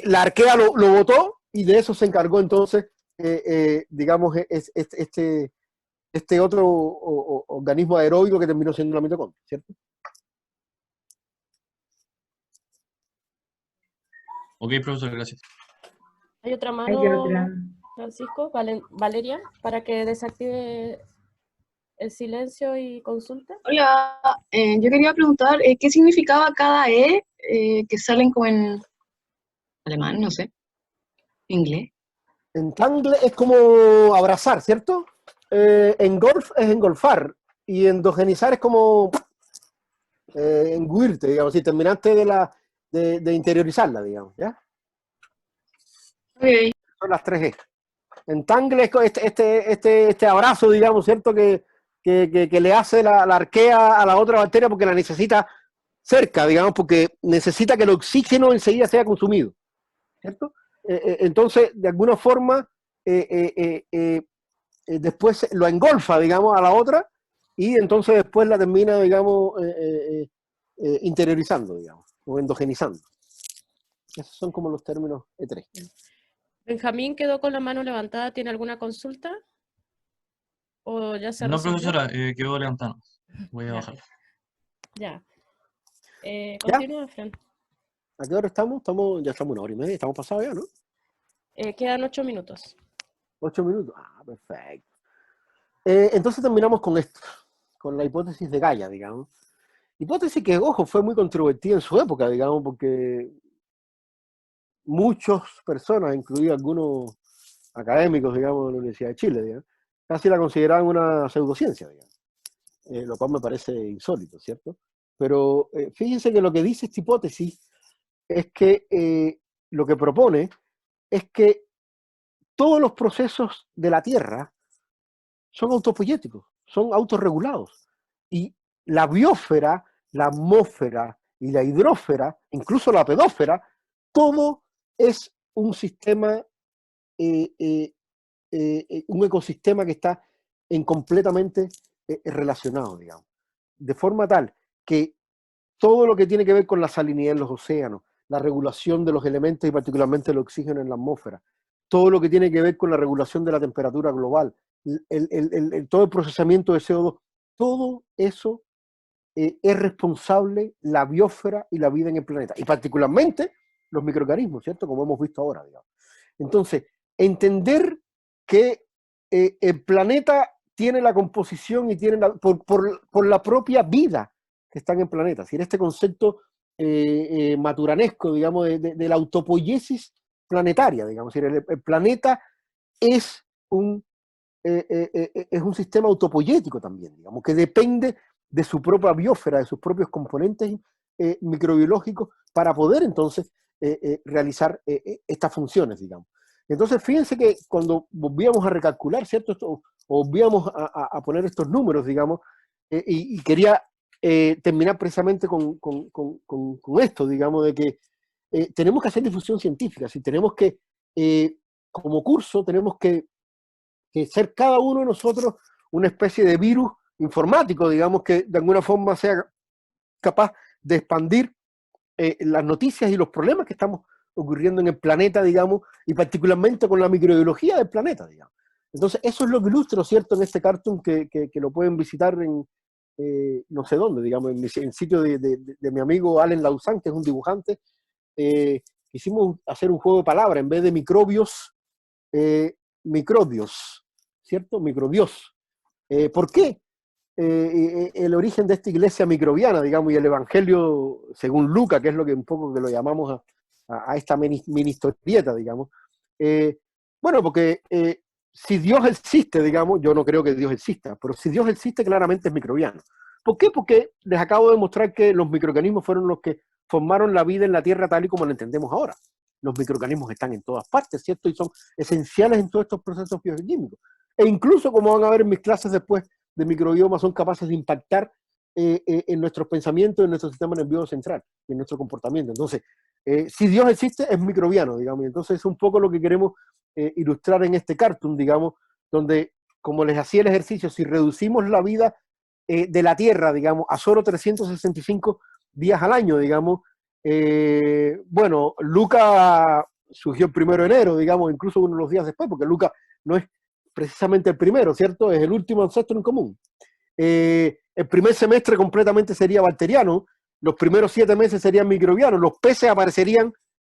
la arquea lo botó y de eso se encargó entonces, digamos, este otro organismo aeróbico que terminó siendo la mitocondria, ¿cierto? Ok, profesor, gracias. Hay otra Hay mano, otra. Francisco, Valeria, para que desactive el silencio y consulte. Hola, yo quería preguntar qué significaba cada que salen como en alemán, no sé, inglés. Entangle es como abrazar, ¿cierto? Engolf es engolfar y endogenizar es como engulirte, digamos, si terminaste de interiorizarla, digamos, ¿ya? Ok, Son las tres E. Entangle es este abrazo, digamos, ¿cierto? Que le hace la arquea a la otra bacteria porque la necesita cerca, digamos, porque necesita que el oxígeno enseguida sea consumido, ¿cierto? Entonces, de alguna forma, después lo engolfa, digamos, a la otra y entonces después la termina, digamos, interiorizando, digamos, o endogenizando. Esos son como los términos E3. Benjamín quedó con la mano levantada. ¿Tiene alguna consulta? ¿O ya se No, resolvió? profesora, quedó levantando. Voy a Ya. bajarlo. Ya. Continúa, Fran. ¿A qué hora estamos? Ya estamos 1 hora y media, estamos pasados ya, ¿no? Quedan 8 minutos. 8 minutos. Ah, perfecto. Entonces terminamos con esto, con la hipótesis de Gaia, digamos. Hipótesis que, ojo, fue muy controvertida en su época, digamos, porque muchas personas, incluidos algunos académicos, digamos, de la Universidad de Chile, digamos, casi la consideraban una pseudociencia, digamos, lo cual me parece insólito, ¿cierto? Pero fíjense que lo que dice esta hipótesis es que lo que propone es que todos los procesos de la Tierra son autopoyéticos, son autorregulados. Y la biosfera, la atmósfera y la hidrósfera, incluso la pedósfera, todo es un sistema, un ecosistema que está completamente relacionado, digamos. De forma tal que todo lo que tiene que ver con la salinidad en los océanos, la regulación de los elementos y particularmente el oxígeno en la atmósfera, todo lo que tiene que ver con la regulación de la temperatura global, todo el procesamiento de CO2, todo eso es responsable la biosfera y la vida en el planeta, y particularmente los microorganismos, ¿cierto? Como hemos visto ahora, digamos. Entonces, entender que el planeta tiene la composición y tiene por la propia vida que está en el planeta. Es decir, este concepto maturanesco, digamos, de la autopoiesis planetaria, digamos. Es decir, el planeta es un sistema autopoyético también, digamos, que depende de su propia biosfera, de sus propios componentes microbiológicos, para poder entonces realizar estas funciones, digamos. Entonces, fíjense que cuando volvíamos a recalcular, ¿cierto? O volvíamos a poner estos números, digamos, y quería terminar precisamente con esto, digamos, de que tenemos que hacer difusión científica, si tenemos que, como curso, tenemos que ser cada uno de nosotros una especie de virus informático, digamos, que de alguna forma sea capaz de expandir las noticias y los problemas que estamos ocurriendo en el planeta, digamos, y particularmente con la microbiología del planeta, digamos. Entonces, eso es lo que ilustro, ¿cierto?, en este cartoon que lo pueden visitar en no sé dónde, digamos, en el sitio de mi amigo Allen Lausanne, que es un dibujante. Quisimos hacer un juego de palabras, en vez de microbios, microbios, ¿cierto? Microbios. ¿Por qué? El origen de esta iglesia microbiana, digamos, y el evangelio según Lucas, que es lo que un poco que lo llamamos a esta mini historieta, digamos. Bueno, porque si Dios existe, digamos, yo no creo que Dios exista, pero si Dios existe, claramente es microbiano. ¿Por qué? Porque les acabo de mostrar que los microorganismos fueron los que formaron la vida en la Tierra tal y como la entendemos ahora. Los microorganismos están en todas partes, ¿cierto? Y son esenciales en todos estos procesos bioquímicos. E incluso, como van a ver en mis clases después de microbioma, son capaces de impactar en nuestros pensamientos, en nuestro sistema nervioso central, en nuestro comportamiento. Entonces, si Dios existe, es microbiano, digamos. Y entonces es un poco lo que queremos ilustrar en este cartoon, digamos, donde, como les hacía el ejercicio, si reducimos la vida de la Tierra, digamos, a solo 365 días al año, digamos, bueno, Luca surgió el 1 de enero, digamos, incluso unos los días después, porque Luca no es precisamente el primero, ¿cierto? Es el último ancestro en común. El primer semestre completamente sería bacteriano, los primeros 7 meses serían microbianos, los peces aparecerían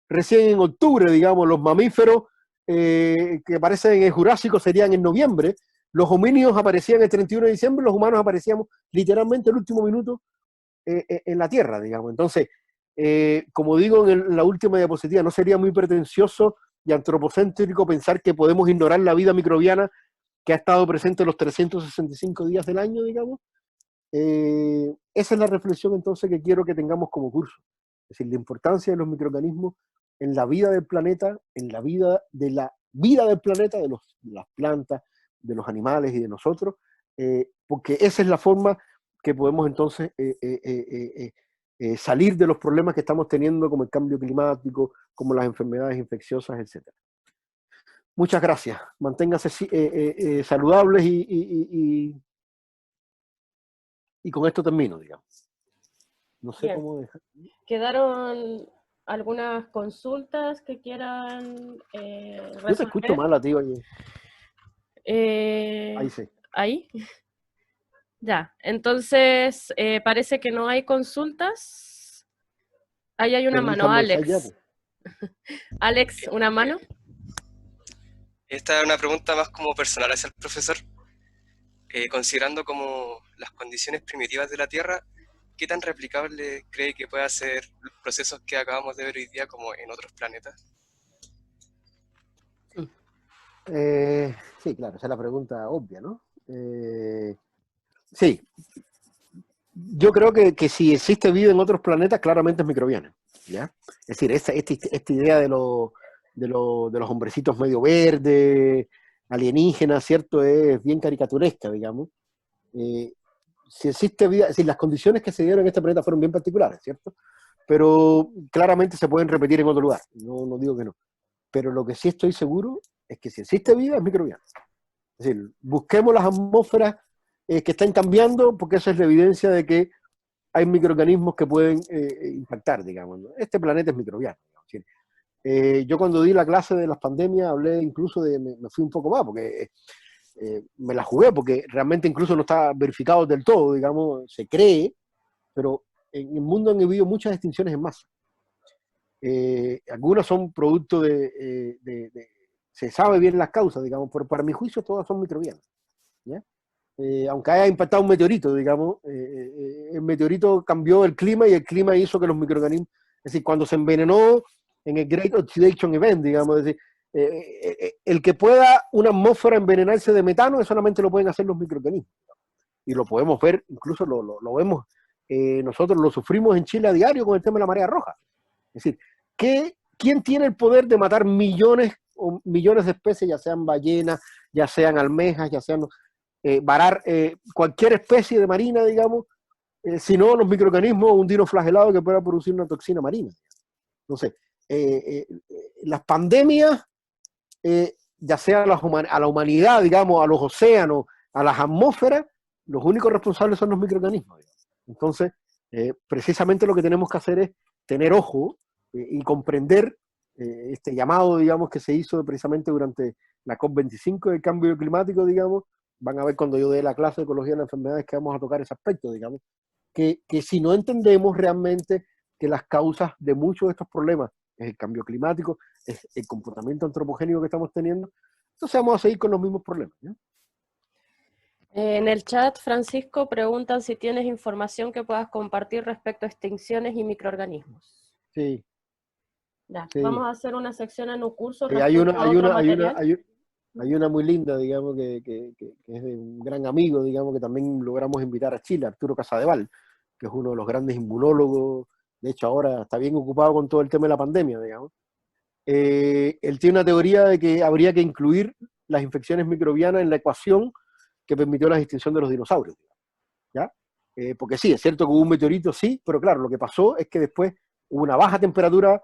recién en octubre, digamos, los mamíferos que aparecen en el Jurásico serían en noviembre, los homínidos aparecían el 31 de diciembre, los humanos aparecíamos literalmente el último minuto en la Tierra, digamos. Entonces, como digo en la última diapositiva, no sería muy pretencioso y antropocéntrico pensar que podemos ignorar la vida microbiana que ha estado presente los 365 días del año, digamos. Esa es la reflexión entonces que quiero que tengamos como curso. Es decir, la importancia de los microorganismos en la vida del planeta, en la vida del planeta, de las plantas, de los animales y de nosotros, porque esa es la forma que podemos entonces salir de los problemas que estamos teniendo, como el cambio climático, como las enfermedades infecciosas, etc. Muchas gracias. Manténganse saludables y con esto termino, digamos. No sé Bien. cómo dejar. ¿Quedaron algunas consultas que quieran Yo te escucho mal a ti, oye. Ahí sí. ¿Ahí? Ya, entonces parece que no hay consultas. Ahí hay una Tenéis que mano, almorzar ya, Alex. pues. Alex, ¿una mano? Esta es una pregunta más como personal hacia el profesor. Considerando como las condiciones primitivas de la Tierra, ¿qué tan replicable cree que pueda ser los procesos que acabamos de ver hoy día como en otros planetas? Sí, claro, esa es la pregunta obvia, ¿no? Sí, yo creo que si existe vida en otros planetas, claramente es microbiana, ¿ya? Es decir, esta idea de los hombrecitos medio verdes, alienígenas, ¿cierto? Es bien caricaturesca, digamos. Si existe vida, si las condiciones que se dieron en este planeta fueron bien particulares, ¿cierto? Pero claramente se pueden repetir en otro lugar, no digo que no. Pero lo que sí estoy seguro es que si existe vida, es microbiana. Es decir, busquemos las atmósferas que están cambiando, porque esa es la evidencia de que hay microorganismos que pueden impactar, digamos, ¿no? Este planeta es microbiano, digamos. Es decir, yo cuando di la clase de las pandemias hablé incluso me fui un poco más, porque me la jugué, porque realmente incluso no está verificado del todo, digamos, se cree, pero en el mundo han habido muchas extinciones en masa. Algunas son producto se sabe bien las causas, digamos, pero para mi juicio todas son microbianas, ¿ya? Aunque haya impactado un meteorito, digamos, el meteorito cambió el clima y el clima hizo que los microorganismos, es decir, cuando se envenenó en el Great Oxidation Event, digamos, es decir, el que pueda una atmósfera envenenarse de metano, solamente lo pueden hacer los microorganismos. Y lo podemos ver, incluso lo vemos, nosotros lo sufrimos en Chile a diario con el tema de la marea roja. Es decir, ¿quién tiene el poder de matar millones de especies, ya sean ballenas, ya sean almejas, ya sean varar cualquier especie de marina, digamos, si no los microorganismos o un dinoflagelado que pueda producir una toxina marina? Entonces, las pandemias, ya sea a la humanidad, digamos, a los océanos, a las atmósferas, los únicos responsables son los microorganismos, digamos. Entonces, precisamente lo que tenemos que hacer es tener ojo y comprender este llamado, digamos, que se hizo precisamente durante la COP25 del cambio climático, digamos. Van a ver cuando yo dé la clase de ecología de las enfermedades que vamos a tocar ese aspecto, digamos, que si no entendemos realmente que las causas de muchos de estos problemas es el cambio climático, es el comportamiento antropogénico que estamos teniendo, entonces vamos a seguir con los mismos problemas, ¿no? En el chat, Francisco, preguntan si tienes información que puedas compartir respecto a extinciones y microorganismos. Sí. Ya, Sí. vamos a hacer una sección en un curso Hay respecto a otro material. hay una muy linda, digamos, que es de un gran amigo, digamos, que también logramos invitar a Chile, Arturo Casadeval, que es uno de los grandes inmunólogos. De hecho, ahora está bien ocupado con todo el tema de la pandemia, digamos. Él tiene una teoría de que habría que incluir las infecciones microbianas en la ecuación que permitió la extinción de los dinosaurios, ¿ya? Porque sí, es cierto que hubo un meteorito, sí, pero claro, lo que pasó es que después hubo una baja temperatura,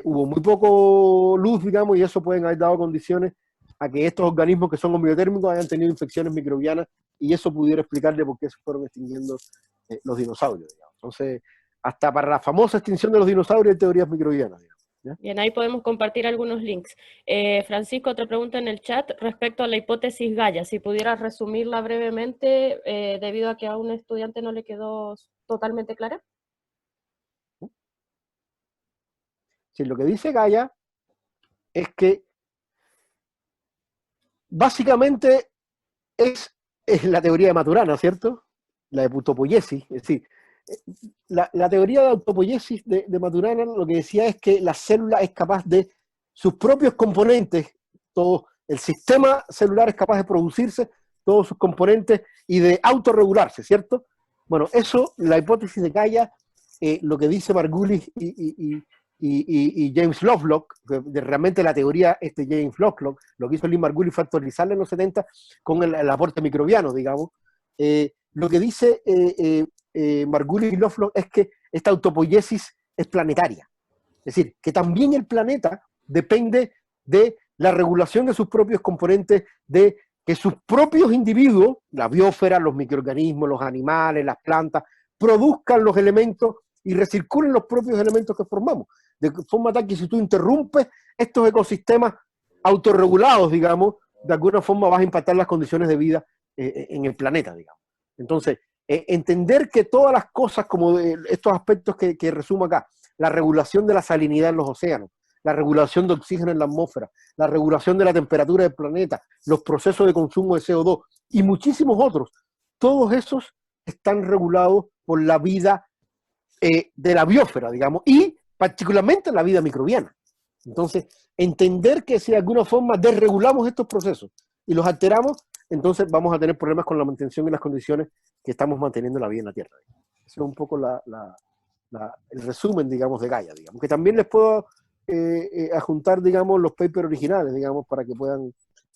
hubo muy poco luz, digamos, y eso pueden haber dado condiciones a que estos organismos que son homeotérmicos hayan tenido infecciones microbianas, y eso pudiera explicarle por qué se fueron extinguiendo los dinosaurios, digamos. Entonces, hasta para la famosa extinción de los dinosaurios hay teorías microbianas, digamos, ¿ya? Bien, ahí podemos compartir algunos links. Francisco, otra pregunta en el chat respecto a la hipótesis Gaia, si pudieras resumirla brevemente, debido a que a un estudiante no le quedó totalmente clara. Sí, lo que dice Gaia es que básicamente es la teoría de Maturana, ¿cierto? La de autopoiesis, es decir, la teoría de autopoiesis de Maturana lo que decía es que la célula es capaz de sus propios componentes, todo el sistema celular es capaz de producirse todos sus componentes y de autorregularse, ¿cierto? Bueno, eso, la hipótesis de Gaia, lo que dice Margulis y James Lovelock, realmente la teoría James Lovelock, lo que hizo Lee Margulis fue actualizarla en los 70 con el aporte microbiano, digamos. Lo que dice Margulis y Lovelock es que esta autopoiesis es planetaria. Es decir, que también el planeta depende de la regulación de sus propios componentes, de que sus propios individuos, la biosfera, los microorganismos, los animales, las plantas, produzcan los elementos y recirculen los propios elementos que formamos. De forma tal que si tú interrumpes estos ecosistemas autorregulados, digamos, de alguna forma vas a impactar las condiciones de vida en el planeta, digamos. Entonces, entender que todas las cosas, como estos aspectos que resumo acá, la regulación de la salinidad en los océanos, la regulación de oxígeno en la atmósfera, la regulación de la temperatura del planeta, los procesos de consumo de CO2 y muchísimos otros. Todos esos están regulados por la vida de la biosfera, digamos, y particularmente la vida microbiana. Entonces, entender que si de alguna forma desregulamos estos procesos y los alteramos, entonces vamos a tener problemas con la mantención y las condiciones que estamos manteniendo la vida en la Tierra. Ese es un poco el resumen, digamos, de Gaia, digamos, que también les puedo adjuntar, digamos, los papers originales, digamos, para que puedan...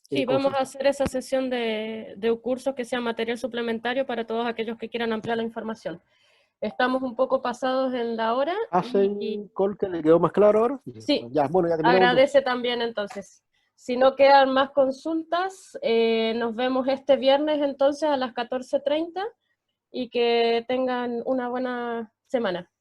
Sí, vamos a hacer esa sesión de cursos que sea material suplementario para todos aquellos que quieran ampliar la información. Estamos un poco pasados en la hora. ¿Hacen call que le quedó más claro ahora? Sí, ya, bueno, ya terminamos. agradece también entonces. Si no quedan más consultas, nos vemos este viernes entonces a las 14:30 y que tengan una buena semana.